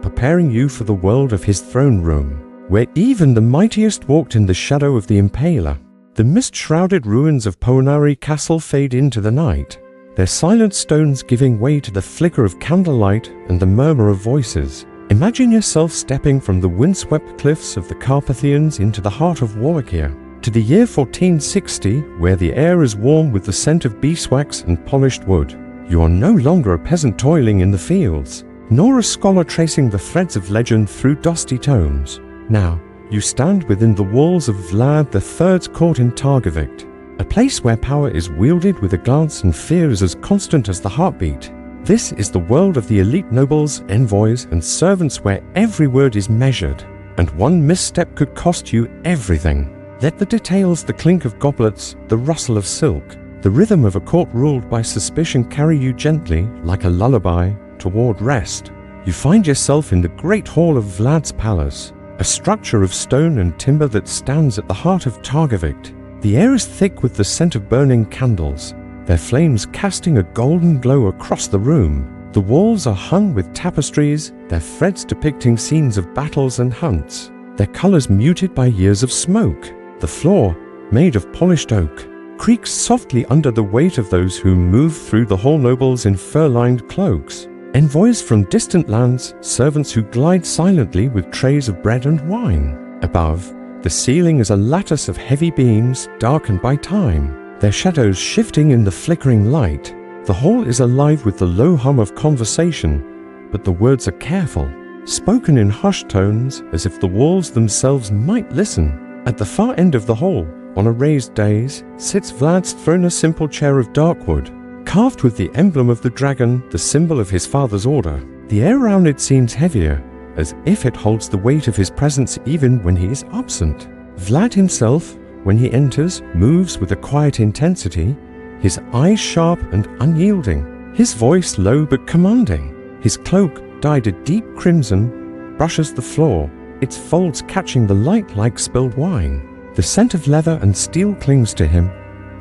preparing you for the world of his throne room, where even the mightiest walked in the shadow of the Impaler. The mist-shrouded ruins of Poenari Castle fade into the night, their silent stones giving way to the flicker of candlelight and the murmur of voices. Imagine yourself stepping from the windswept cliffs of the Carpathians into the heart of Wallachia, to the year 1460, where the air is warm with the scent of beeswax and polished wood. You are no longer a peasant toiling in the fields, nor a scholar tracing the threads of legend through dusty tomes. Now, you stand within the walls of Vlad III's court in Targovict, a place where power is wielded with a glance and fear is as constant as the heartbeat. This is the world of the elite nobles, envoys, and servants where every word is measured, and one misstep could cost you everything. Let the details, the clink of goblets, the rustle of silk, the rhythm of a court ruled by suspicion carry you gently, like a lullaby, toward rest. You find yourself in the great hall of Vlad's palace, a structure of stone and timber that stands at the heart of Targovict. The air is thick with the scent of burning candles, their flames casting a golden glow across the room. The walls are hung with tapestries, their threads depicting scenes of battles and hunts, their colors muted by years of smoke. The floor, made of polished oak, creaks softly under the weight of those who move through the hall, nobles in fur-lined cloaks, envoys from distant lands, servants who glide silently with trays of bread and wine. Above, the ceiling is a lattice of heavy beams, darkened by time, their shadows shifting in the flickering light. The hall is alive with the low hum of conversation, but the words are careful. spoken in hushed tones as if the walls themselves might listen. At the far end of the hall, on a raised dais, sits Vlad's throne, a simple chair of dark wood, carved with the emblem of the dragon, the symbol of his father's order. The air around it seems heavier, as if it holds the weight of his presence even when he is absent. Vlad himself, when he enters, moves with a quiet intensity, his eyes sharp and unyielding, his voice low but commanding. His cloak, dyed a deep crimson, brushes the floor, its folds catching the light like spilled wine. The scent of leather and steel clings to him,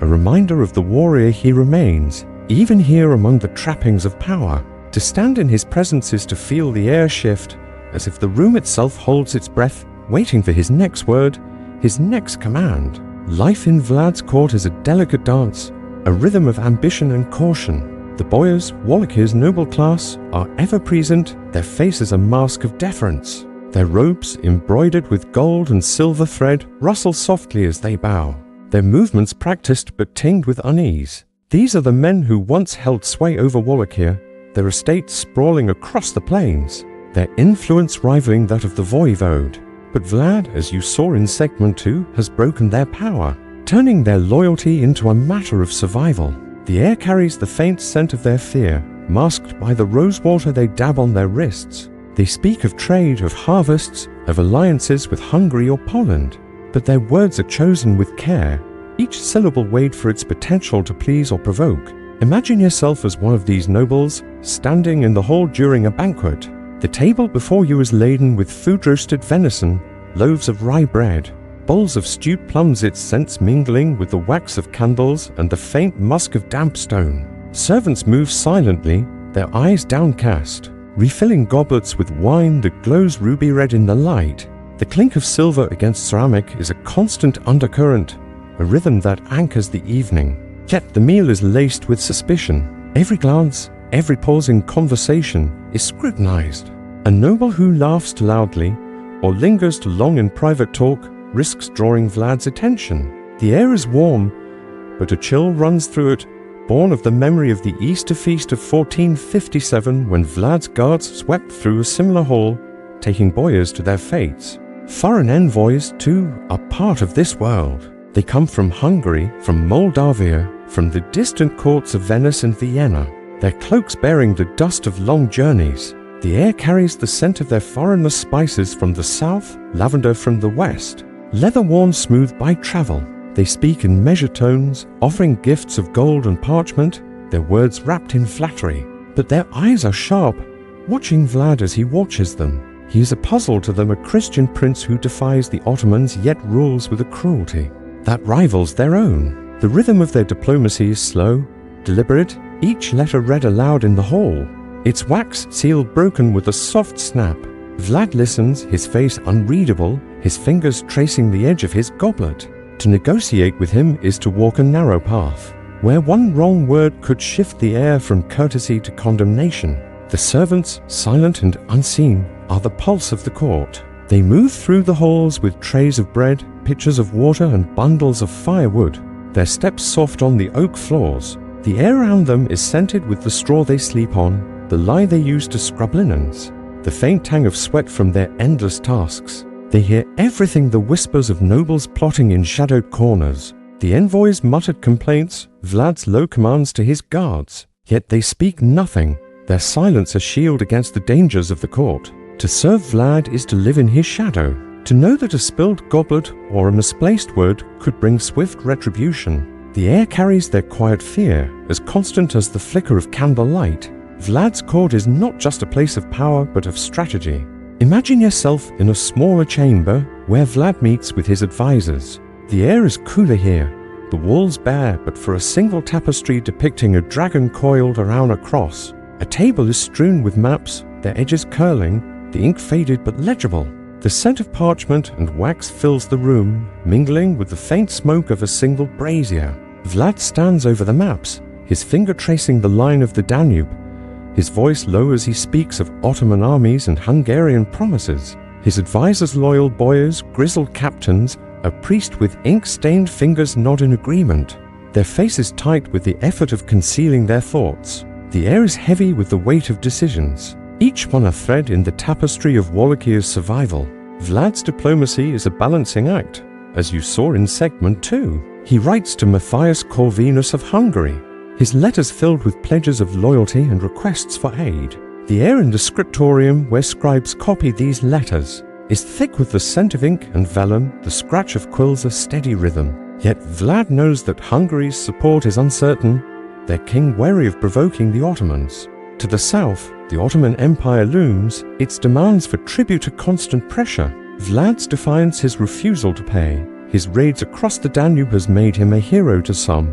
a reminder of the warrior he remains, even here among the trappings of power. To stand in his presence is to feel the air shift, as if the room itself holds its breath, waiting for his next word, his next command. Life in Vlad's court is a delicate dance, a rhythm of ambition and caution. The boyars, Wallachier's noble class, are ever present, their faces a mask of deference. Their robes, embroidered with gold and silver thread, rustle softly as they bow, their movements practiced but tinged with unease. These are the men who once held sway over Wallachia, their estates sprawling across the plains, their influence rivaling that of the voivode. But Vlad, as you saw in segment 2, has broken their power, turning their loyalty into a matter of survival. The air carries the faint scent of their fear, masked by the rosewater they dab on their wrists. They speak of trade, of harvests, of alliances with Hungary or Poland, but their words are chosen with care, each syllable weighed for its potential to please or provoke. Imagine yourself as one of these nobles, standing in the hall during a banquet. The table before you is laden with food-roasted venison, loaves of rye bread, bowls of stewed plums, its scents mingling with the wax of candles and the faint musk of damp stone. Servants move silently, their eyes downcast, refilling goblets with wine that glows ruby red in the light. The clink of silver against ceramic is a constant undercurrent, a rhythm that anchors the evening. Yet the meal is laced with suspicion. Every glance, every pause in conversation is scrutinized. A noble who laughs too loudly or lingers too long in private talk risks drawing Vlad's attention. The air is warm, but a chill runs through it, born of the memory of the Easter feast of 1457, when Vlad's guards swept through a similar hall, taking boyars to their fates. Foreign envoys, too, are part of this world. They come from Hungary, from Moldavia, from the distant courts of Venice and Vienna, their cloaks bearing the dust of long journeys. The air carries the scent of their foreigner spices from the south, lavender from the west, leather worn smooth by travel. They speak in measured tones, offering gifts of gold and parchment, their words wrapped in flattery. But their eyes are sharp, watching Vlad as he watches them. He is a puzzle to them, a Christian prince who defies the Ottomans yet rules with a cruelty that rivals their own. The rhythm of their diplomacy is slow, deliberate, each letter read aloud in the hall, its wax seal broken with a soft snap. Vlad listens, his face unreadable, his fingers tracing the edge of his goblet. To negotiate with him is to walk a narrow path, where one wrong word could shift the air from courtesy to condemnation. The servants, silent and unseen, are the pulse of the court. They move through the halls with trays of bread, pitchers of water and bundles of firewood, their steps soft on the oak floors. The air around them is scented with the straw they sleep on, the lye they use to scrub linens, the faint tang of sweat from their endless tasks. They hear everything, the whispers of nobles plotting in shadowed corners, the envoys' muttered complaints, Vlad's low commands to his guards. Yet they speak nothing, their silence a shield against the dangers of the court. To serve Vlad is to live in his shadow, to know that a spilled goblet or a misplaced word could bring swift retribution. The air carries their quiet fear, as constant as the flicker of candle light. Vlad's court is not just a place of power, but of strategy. Imagine yourself in a smaller chamber where Vlad meets with his advisors. The air is cooler here, the walls bare but for a single tapestry depicting a dragon coiled around a cross. A table is strewn with maps, their edges curling, the ink faded but legible. The scent of parchment and wax fills the room, mingling with the faint smoke of a single brazier. Vlad stands over the maps, his finger tracing the line of the Danube, his voice low as he speaks of Ottoman armies and Hungarian promises. His advisors, loyal boyars, grizzled captains, a priest with ink-stained fingers nod in agreement, their faces tight with the effort of concealing their thoughts. The air is heavy with the weight of decisions. each one a thread in the tapestry of Wallachier's survival. Vlad's diplomacy is a balancing act, as you saw in segment 2. He writes to Matthias Corvinus of Hungary, his letters filled with pledges of loyalty and requests for aid. The air in the scriptorium where scribes copy these letters is thick with the scent of ink and vellum, the scratch of quills a steady rhythm. Yet Vlad knows that Hungary's support is uncertain, their king wary of provoking the Ottomans. To the south, the Ottoman Empire looms, its demands for tribute a constant pressure. Vlad's defiance his refusal to pay. His raids across the Danube has made him a hero to some,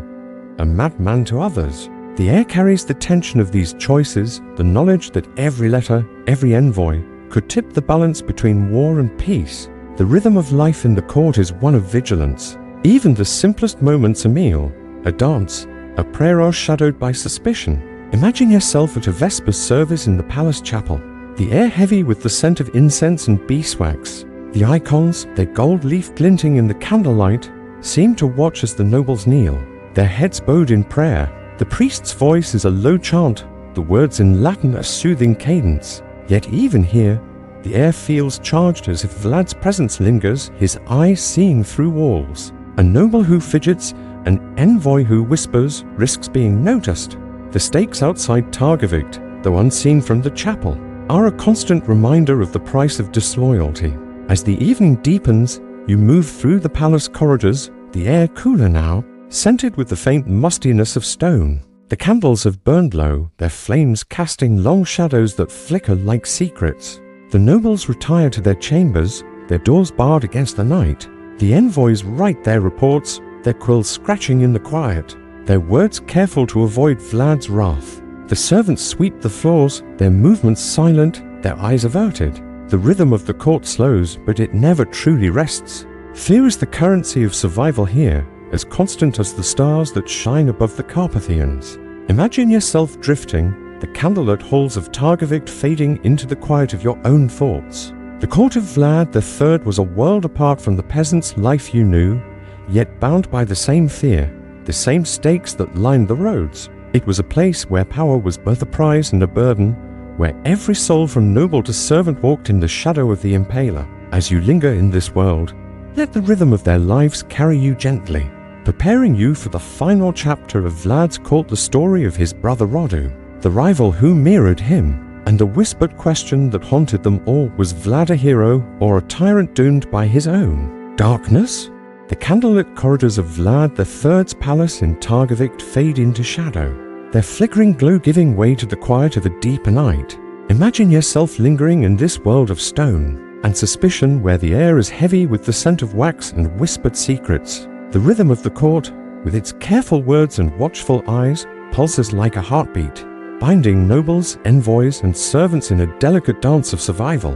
a madman to others. The air carries the tension of these choices, the knowledge that every letter, every envoy, could tip the balance between war and peace. The rhythm of life in the court is one of vigilance. Even the simplest moments, a meal, a dance, a prayer are shadowed by suspicion. Imagine yourself at a Vespers service in the palace chapel, the air heavy with the scent of incense and beeswax. The icons, their gold leaf glinting in the candlelight, seem to watch as the nobles kneel, their heads bowed in prayer. The priest's voice is a low chant, the words in Latin a soothing cadence. Yet even here, the air feels charged as if Vlad's presence lingers, his eyes seeing through walls. A noble who fidgets, an envoy who whispers, risks being noticed. The stakes outside Targovict, though unseen from the chapel, are a constant reminder of the price of disloyalty. As the evening deepens, you move through the palace corridors, the air cooler now, scented with the faint mustiness of stone. The candles have burned low, their flames casting long shadows that flicker like secrets. The nobles retire to their chambers, their doors barred against the night. The envoys write their reports, their quills scratching in the quiet, their words careful to avoid Vlad's wrath. The servants sweep the floors, their movements silent, their eyes averted. The rhythm of the court slows, but it never truly rests. Fear is the currency of survival here, as constant as the stars that shine above the Carpathians. Imagine yourself drifting, the candlelit halls of Targovict fading into the quiet of your own thoughts. The court of Vlad III was a world apart from the peasant's life you knew, yet bound by the same fear, the same stakes that lined the roads. It was a place where power was both a prize and a burden, where every soul from noble to servant walked in the shadow of the Impaler. As you linger in this world, let the rhythm of their lives carry you gently, preparing you for the final chapter of Vlad's court, the story of his brother Radu, the rival who mirrored him, and the whispered question that haunted them all: was Vlad a hero or a tyrant doomed by his own? Darkness? The candlelit corridors of Vlad III's palace in Targovict fade into shadow, their flickering glow giving way to the quiet of a deeper night. Imagine yourself lingering in this world of stone and suspicion, where the air is heavy with the scent of wax and whispered secrets. The rhythm of the court, with its careful words and watchful eyes, pulses like a heartbeat, binding nobles, envoys, and servants in a delicate dance of survival.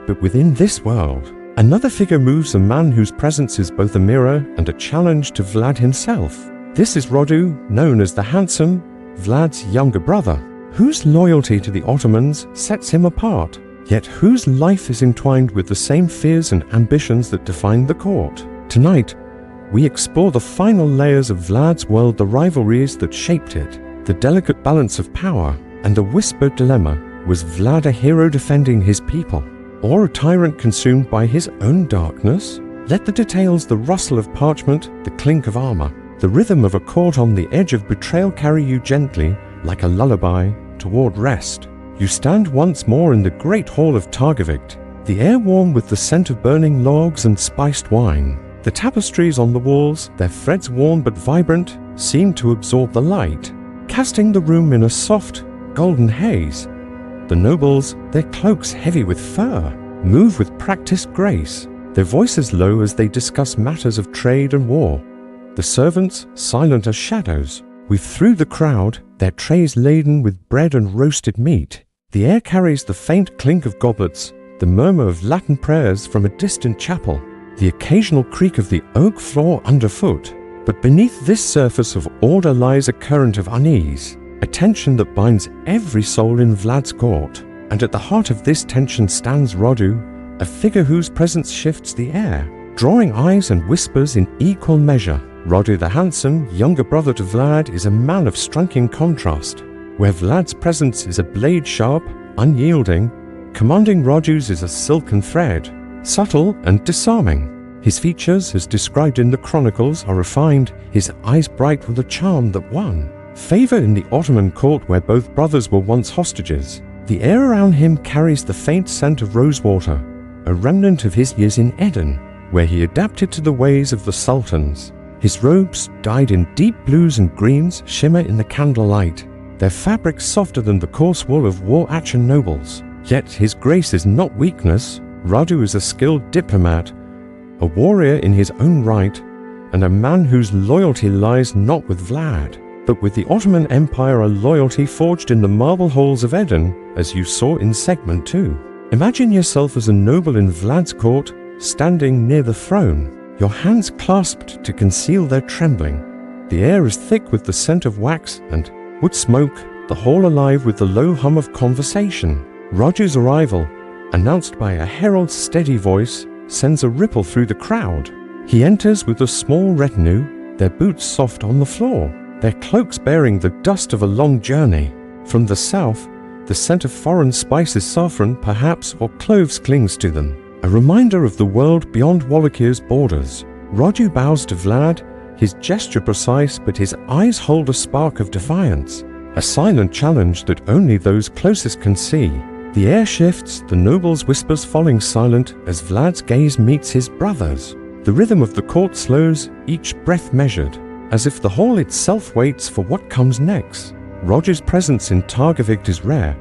But within this world, another figure moves, a man whose presence is both a mirror and a challenge to Vlad himself. This is Radu, known as the Handsome, Vlad's younger brother, whose loyalty to the Ottomans sets him apart, yet whose life is entwined with the same fears and ambitions that define the court. Tonight, we explore the final layers of Vlad's world, the rivalries that shaped it, the delicate balance of power, and the whispered dilemma: was Vlad a hero defending his people, or a tyrant consumed by his own darkness? Let the details, the rustle of parchment, the clink of armor, the rhythm of a court on the edge of betrayal carry you gently, like a lullaby, toward rest. You stand once more in the great hall of Targovict, the air warm with the scent of burning logs and spiced wine. The tapestries on the walls, their threads worn but vibrant, seem to absorb the light, casting the room in a soft, golden haze. The nobles, their cloaks heavy with fur, move with practiced grace, their voices low as they discuss matters of trade and war. The servants, silent as shadows, weave through the crowd, their trays laden with bread and roasted meat. The air carries the faint clink of goblets, the murmur of Latin prayers from a distant chapel, the occasional creak of the oak floor underfoot. But beneath this surface of order lies a current of unease, a tension that binds every soul in Vlad's court. And at the heart of this tension stands Radu, a figure whose presence shifts the air, drawing eyes and whispers in equal measure. Radu the Handsome, younger brother to Vlad, is a man of striking contrast. Where Vlad's presence is a blade sharp, unyielding, commanding Rogers is a silken thread, subtle and disarming. His features, as described in the chronicles, are refined, his eyes bright with a charm that won favor in the Ottoman court where both brothers were once hostages. The air around him carries the faint scent of rosewater, a remnant of his years in Eden, where he adapted to the ways of the sultans. His robes, dyed in deep blues and greens, shimmer in the candlelight, their fabric softer than the coarse wool of war-action nobles. Yet his grace is not weakness. Radu is a skilled diplomat, a warrior in his own right, and a man whose loyalty lies not with Vlad, but with the Ottoman Empire, a loyalty forged in the marble halls of Eden, as you saw in segment 2. Imagine yourself as a noble in Vlad's court, standing near the throne, your hands clasped to conceal their trembling. The air is thick with the scent of wax and wood smoke, the hall alive with the low hum of conversation. Roger's arrival, announced by a herald's steady voice, sends a ripple through the crowd. He enters with a small retinue, their boots soft on the floor, their cloaks bearing the dust of a long journey. From the south, the scent of foreign spices, saffron perhaps, or cloves clings to them, a reminder of the world beyond Wallachier's borders. Roger bows to Vlad, his gesture precise, but his eyes hold a spark of defiance, a silent challenge that only those closest can see. The air shifts, the noble's whispers falling silent as Vlad's gaze meets his brother's. The rhythm of the court slows, each breath measured, as if the hall itself waits for what comes next. Roger's presence in Targovict is rare,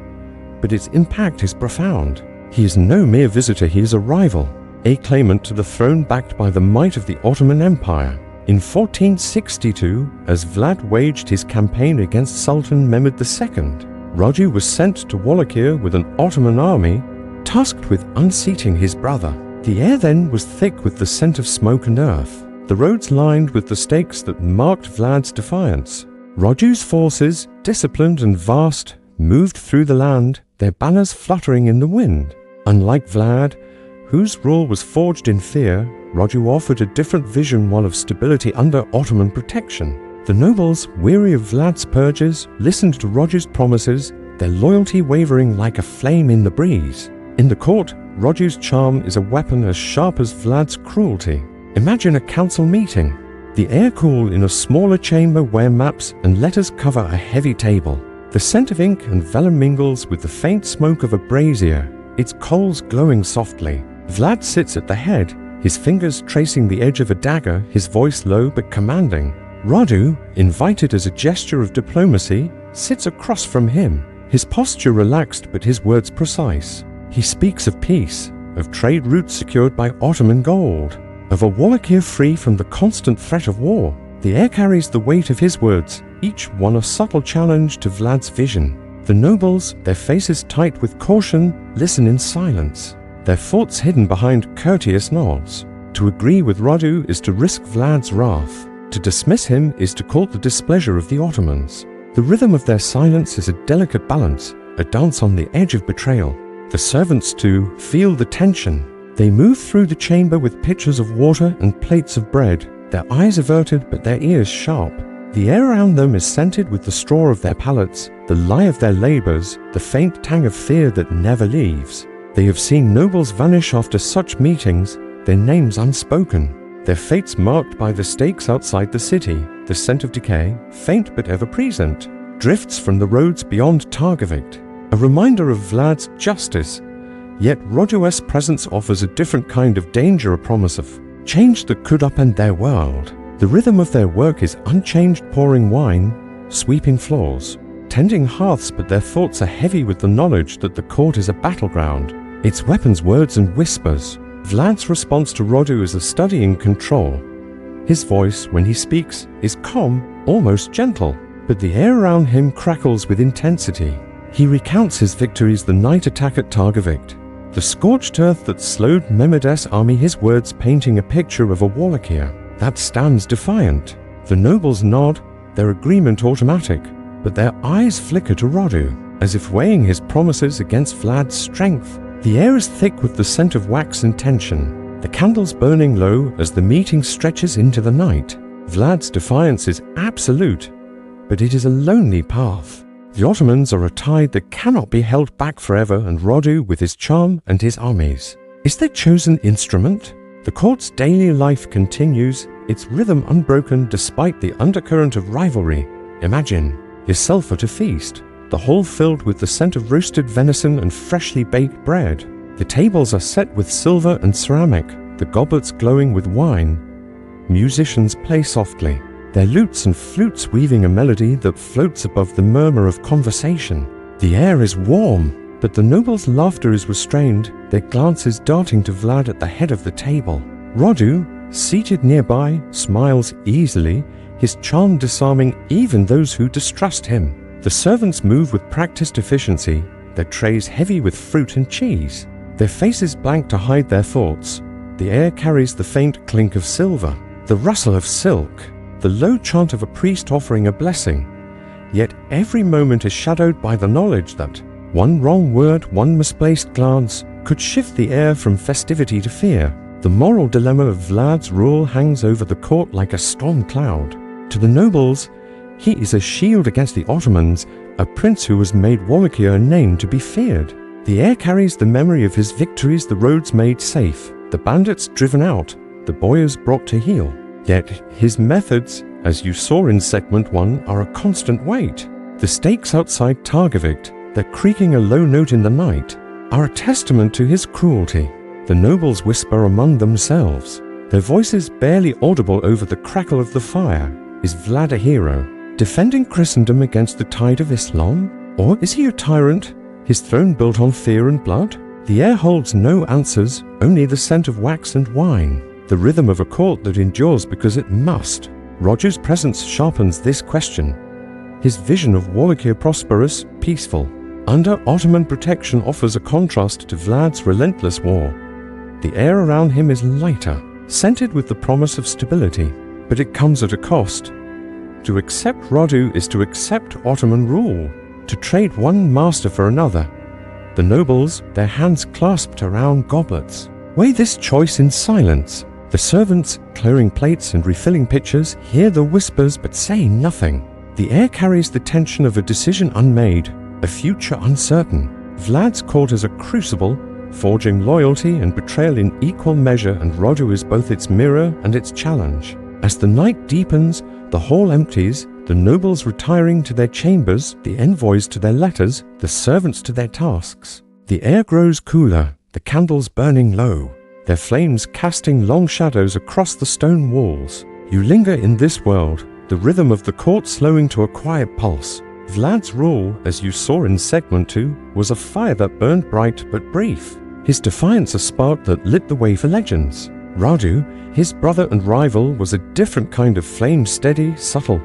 but its impact is profound. He is no mere visitor, he is a rival, a claimant to the throne backed by the might of the Ottoman Empire. In 1462, as Vlad waged his campaign against Sultan Mehmed II, Roger was sent to Wallachia with an Ottoman army, tasked with unseating his brother. The air then was thick with the scent of smoke and earth, the roads lined with the stakes that marked Vlad's defiance. Roger's forces, disciplined and vast, moved through the land, their banners fluttering in the wind. Unlike Vlad, whose rule was forged in fear, Roger offered a different vision, one of stability under Ottoman protection. The nobles, weary of Vlad's purges, listened to Roger's promises, their loyalty wavering like a flame in the breeze. In the court, Roger's charm is a weapon as sharp as Vlad's cruelty. Imagine a council meeting, the air cool in a smaller chamber where maps and letters cover a heavy table. The scent of ink and vellum mingles with the faint smoke of a brazier, its coals glowing softly. Vlad sits at the head, his fingers tracing the edge of a dagger, his voice low but commanding. Radu, invited as a gesture of diplomacy, sits across from him, his posture relaxed but his words precise. He speaks of peace, of trade routes secured by Ottoman gold, of a Wallachia free from the constant threat of war. The air carries the weight of his words, each one a subtle challenge to Vlad's vision. The nobles, their faces tight with caution, listen in silence, their thoughts hidden behind courteous nods. To agree with Radu is to risk Vlad's wrath. To dismiss him is to court the displeasure of the Ottomans. The rhythm of their silence is a delicate balance, a dance on the edge of betrayal. The servants, too, feel the tension. They move through the chamber with pitchers of water and plates of bread, their eyes averted but their ears sharp. The air around them is scented with the straw of their palates, the lie of their labors, the faint tang of fear that never leaves. They have seen nobles vanish after such meetings, their names unspoken, their fates marked by the stakes outside the city. The scent of decay, faint but ever present, drifts from the roads beyond Targovict, a reminder of Vlad's justice. Yet Roger's presence offers a different kind of danger, a promise of change that could upend their world. The rhythm of their work is unchanged, pouring wine, sweeping floors, tending hearths, but their thoughts are heavy with the knowledge that the court is a battleground, its weapons words and whispers. Vlad's response to Rodu is a study in control. His voice, when he speaks, is calm, almost gentle, but the air around him crackles with intensity. He recounts his victories, the night attack at Targovict, the scorched earth that slowed Mehmed's army, his words painting a picture of a Wallachia that stands defiant. The nobles nod, their agreement automatic, but their eyes flicker to Rodu, as if weighing his promises against Vlad's strength. The air is thick with the scent of wax and tension, the candles burning low as the meeting stretches into the night. Vlad's defiance is absolute, but it is a lonely path. The Ottomans are a tide that cannot be held back forever, and Radu with his charm and his armies is their chosen instrument. The court's daily life continues, its rhythm unbroken despite the undercurrent of rivalry. Imagine yourself at a feast, the hall filled with the scent of roasted venison and freshly baked bread. The tables are set with silver and ceramic, the goblets glowing with wine. Musicians play softly, their lutes and flutes weaving a melody that floats above the murmur of conversation. The air is warm, but the nobles' laughter is restrained, their glances darting to Vlad at the head of the table. Radu, seated nearby, smiles easily, his charm disarming even those who distrust him. The servants move with practiced efficiency, their trays heavy with fruit and cheese, their faces blank to hide their thoughts. The air carries the faint clink of silver, the rustle of silk, the low chant of a priest offering a blessing. Yet every moment is shadowed by the knowledge that one wrong word, one misplaced glance could shift the air from festivity to fear. The moral dilemma of Vlad's rule hangs over the court like a storm cloud. To the nobles, he is a shield against the Ottomans, a prince who has made Wallachia a name to be feared. The air carries the memory of his victories, the roads made safe, the bandits driven out, the boyars brought to heel. Yet his methods, as you saw in segment 1, are a constant weight. The stakes outside Targovict, that creaking a low note in the night, are a testament to his cruelty. The nobles whisper among themselves, their voices barely audible over the crackle of the fire. Is Vlad a hero, defending Christendom against the tide of Islam? Or is he a tyrant, his throne built on fear and blood? The air holds no answers, only the scent of wax and wine, the rhythm of a court that endures because it must. Roger's presence sharpens this question. His vision of Wallachia prosperous, peaceful, under Ottoman protection offers a contrast to Vlad's relentless war. The air around him is lighter, scented with the promise of stability, but it comes at a cost. To accept Radu is to accept Ottoman rule, to trade one master for another. The nobles, their hands clasped around goblets, weigh this choice in silence. The servants, clearing plates and refilling pitchers, hear the whispers but say nothing. The air carries the tension of a decision unmade, a future uncertain. Vlad's court is a crucible, forging loyalty and betrayal in equal measure, and Radu is both its mirror and its challenge. As the night deepens, the hall empties, the nobles retiring to their chambers, the envoys to their letters, the servants to their tasks. The air grows cooler, the candles burning low, their flames casting long shadows across the stone walls. You linger in this world, the rhythm of the court slowing to a quiet pulse. Vlad's rule, as you saw in segment 2, was a fire that burned bright but brief. His defiance a spark that lit the way for legends. Radu, his brother and rival, was a different kind of flame, steady, subtle,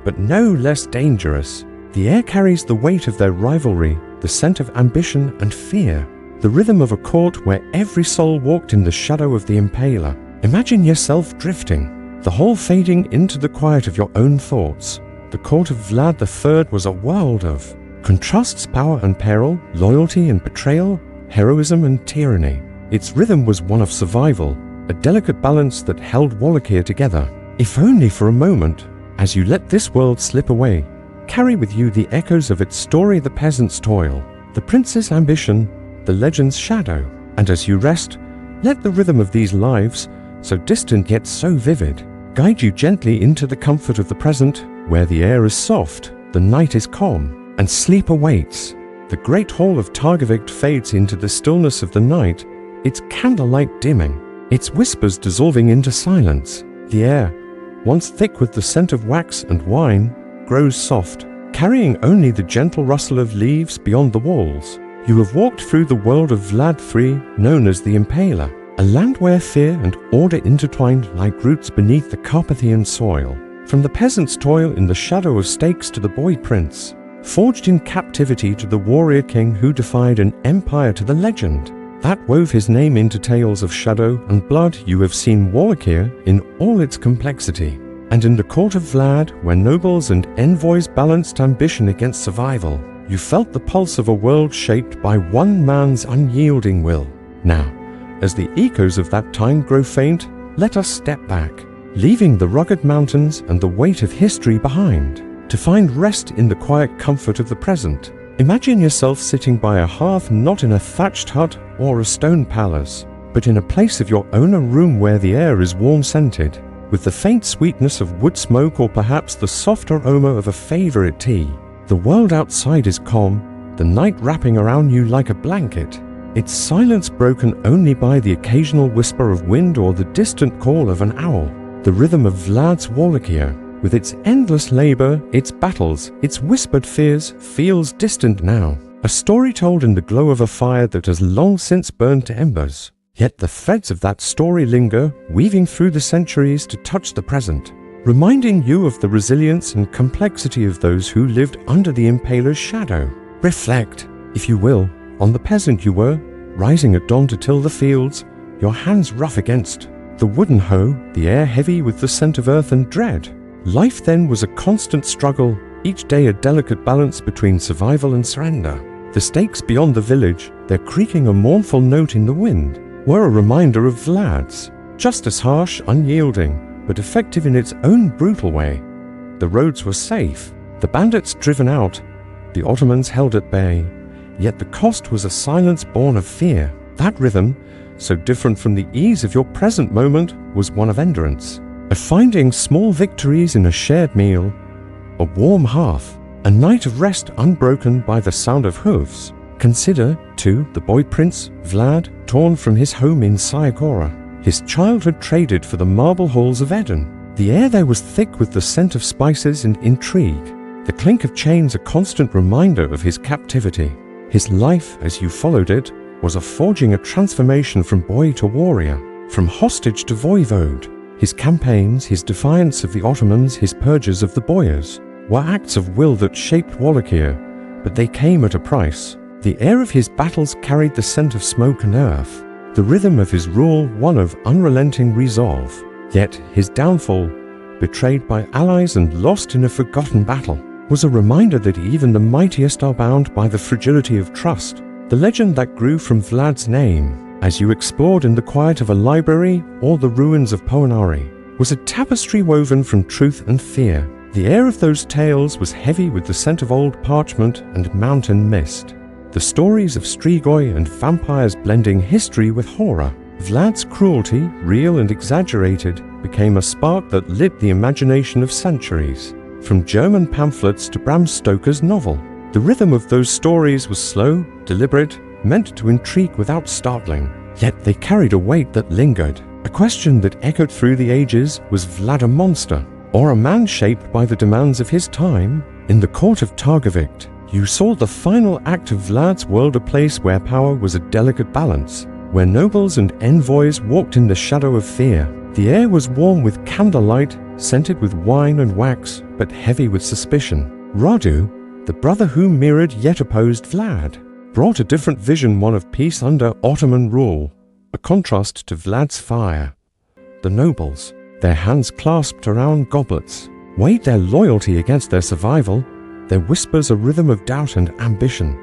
but no less dangerous. The air carries the weight of their rivalry, the scent of ambition and fear, the rhythm of a court where every soul walked in the shadow of the Impaler. Imagine yourself drifting, the whole fading into the quiet of your own thoughts. The court of Vlad III was a world of contrasts, power and peril, loyalty and betrayal, heroism and tyranny. Its rhythm was one of survival, a delicate balance that held Wallachia together. If only for a moment, as you let this world slip away, carry with you the echoes of its story, the peasant's toil, the prince's ambition, the legend's shadow. And as you rest, let the rhythm of these lives, so distant yet so vivid, guide you gently into the comfort of the present, where the air is soft, the night is calm, and sleep awaits. The great hall of Targovict fades into the stillness of the night, its candlelight dimming, its whispers dissolving into silence. The air, once thick with the scent of wax and wine, grows soft, carrying only the gentle rustle of leaves beyond the walls. You have walked through the world of Vlad III, known as the Impaler, a land where fear and order intertwined like roots beneath the Carpathian soil. From the peasant's toil in the shadow of stakes to the boy prince, forged in captivity to the warrior king who defied an empire, to the legend that wove his name into tales of shadow and blood, you have seen Wallachia in all its complexity. And in the court of Vlad, where nobles and envoys balanced ambition against survival, you felt the pulse of a world shaped by one man's unyielding will. Now, as the echoes of that time grow faint, let us step back, leaving the rugged mountains and the weight of history behind. to find rest in the quiet comfort of the present. Imagine yourself sitting by a hearth, not in a thatched hut or a stone palace, but in a place of your own, a room where the air is warm-scented, with the faint sweetness of wood smoke or perhaps the soft aroma of a favorite tea. The world outside is calm, the night wrapping around you like a blanket, its silence broken only by the occasional whisper of wind or the distant call of an owl. The rhythm of Vlad's Wallachia, with its endless labor, its battles, its whispered fears, feels distant now. A story told in the glow of a fire that has long since burned to embers. Yet the threads of that story linger, weaving through the centuries to touch the present, reminding you of the resilience and complexity of those who lived under the Impaler's shadow. Reflect, if you will, on the peasant you were, rising at dawn to till the fields, your hands rough against the wooden hoe, the air heavy with the scent of earth and dread. Life then was a constant struggle, each day a delicate balance between survival and surrender. The stakes beyond the village, their creaking a mournful note in the wind, were a reminder of Vlad's, just as harsh, unyielding, but effective in its own brutal way. The roads were safe, the bandits driven out, the Ottomans held at bay, yet the cost was a silence born of fear. That rhythm, so different from the ease of your present moment, was one of endurance, of finding small victories in a shared meal, a warm hearth, a night of rest unbroken by the sound of hoofs. Consider, too, the boy prince, Vlad, torn from his home in Siagora, his childhood traded for the marble halls of Eden. The air there was thick with the scent of spices and intrigue, the clink of chains a constant reminder of his captivity. His life, as you followed it, was a forging a transformation from boy to warrior, from hostage to voivode. His campaigns, his defiance of the Ottomans, his purges of the boyars, were acts of will that shaped Wallachia, but they came at a price. The air of his battles carried the scent of smoke and earth, the rhythm of his rule one of unrelenting resolve. Yet his downfall, betrayed by allies and lost in a forgotten battle, was a reminder that even the mightiest are bound by the fragility of trust. The legend that grew from Vlad's name, as you explored in the quiet of a library or the ruins of Poenari, was a tapestry woven from truth and fear. The air of those tales was heavy with the scent of old parchment and mountain mist. The stories of Strigoi and vampires blending history with horror. Vlad's cruelty, real and exaggerated, became a spark that lit the imagination of centuries. From German pamphlets to Bram Stoker's novel, the rhythm of those stories was slow, deliberate, meant to intrigue without startling. Yet they carried a weight that lingered. A question that echoed through the ages: was Vlad a monster, or a man shaped by the demands of his time? In the court of Targovict, you saw the final act of Vlad's world, a place where power was a delicate balance, where nobles and envoys walked in the shadow of fear. The air was warm with candlelight, scented with wine and wax, but heavy with suspicion. Radu, the brother who mirrored yet opposed Vlad, brought a different vision, one of peace under Ottoman rule, a contrast to Vlad's fire. The nobles, their hands clasped around goblets, weighed their loyalty against their survival, their whispers a rhythm of doubt and ambition.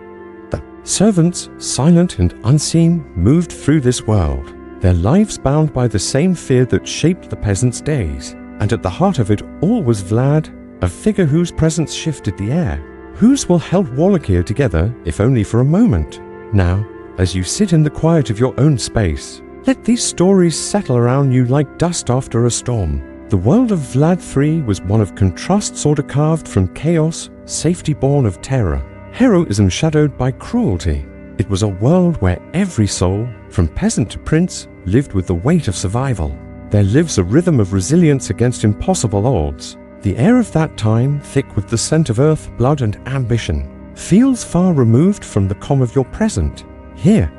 The servants, silent and unseen, moved through this world, their lives bound by the same fear that shaped the peasants' days. And at the heart of it all was Vlad, a figure whose presence shifted the air, whose will held Wallachia together, if only for a moment. Now, as you sit in the quiet of your own space, let these stories settle around you like dust after a storm. The world of Vlad III was one of contrasts order carved from chaos, safety born of terror, heroism shadowed by cruelty. It was a world where every soul, from peasant to prince, lived with the weight of survival. There lives a rhythm of resilience against impossible odds. The air of that time, thick with the scent of earth, blood and ambition, feels far removed from the calm of your present. Here,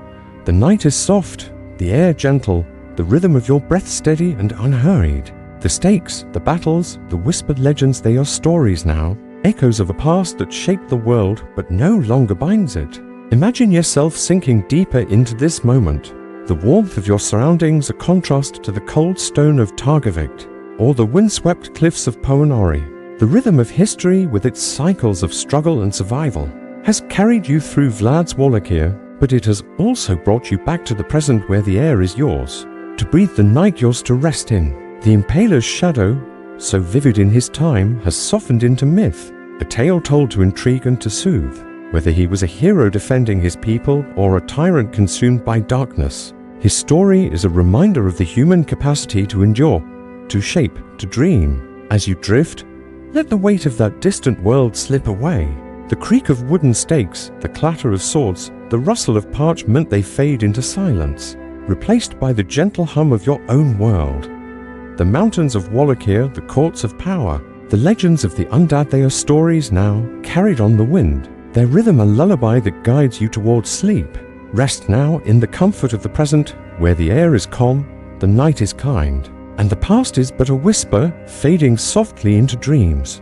the night is soft, the air gentle, the rhythm of your breath steady and unhurried. The stakes, the battles, the whispered legends, they are stories now, echoes of a past that shaped the world but no longer binds it. Imagine yourself sinking deeper into this moment, the warmth of your surroundings a contrast to the cold stone of Targovict, or the windswept cliffs of Poenari. The rhythm of history, with its cycles of struggle and survival, has carried you through Vlad's Wallachia, but it has also brought you back to the present where the air is yours, to breathe the night yours to rest in. The Impaler's shadow, so vivid in his time, has softened into myth, a tale told to intrigue and to soothe, whether he was a hero defending his people or a tyrant consumed by darkness. His story is a reminder of the human capacity to endure, to shape, to dream. As you drift, let the weight of that distant world slip away. The creak of wooden stakes, the clatter of swords, the rustle of parchment, they fade into silence, replaced by the gentle hum of your own world. The mountains of Wallachia, the courts of power, the legends of the undead, they are stories now carried on the wind, their rhythm a lullaby that guides you towards sleep. Rest now in the comfort of the present, where the air is calm, the night is kind, and the past is but a whisper fading softly into dreams.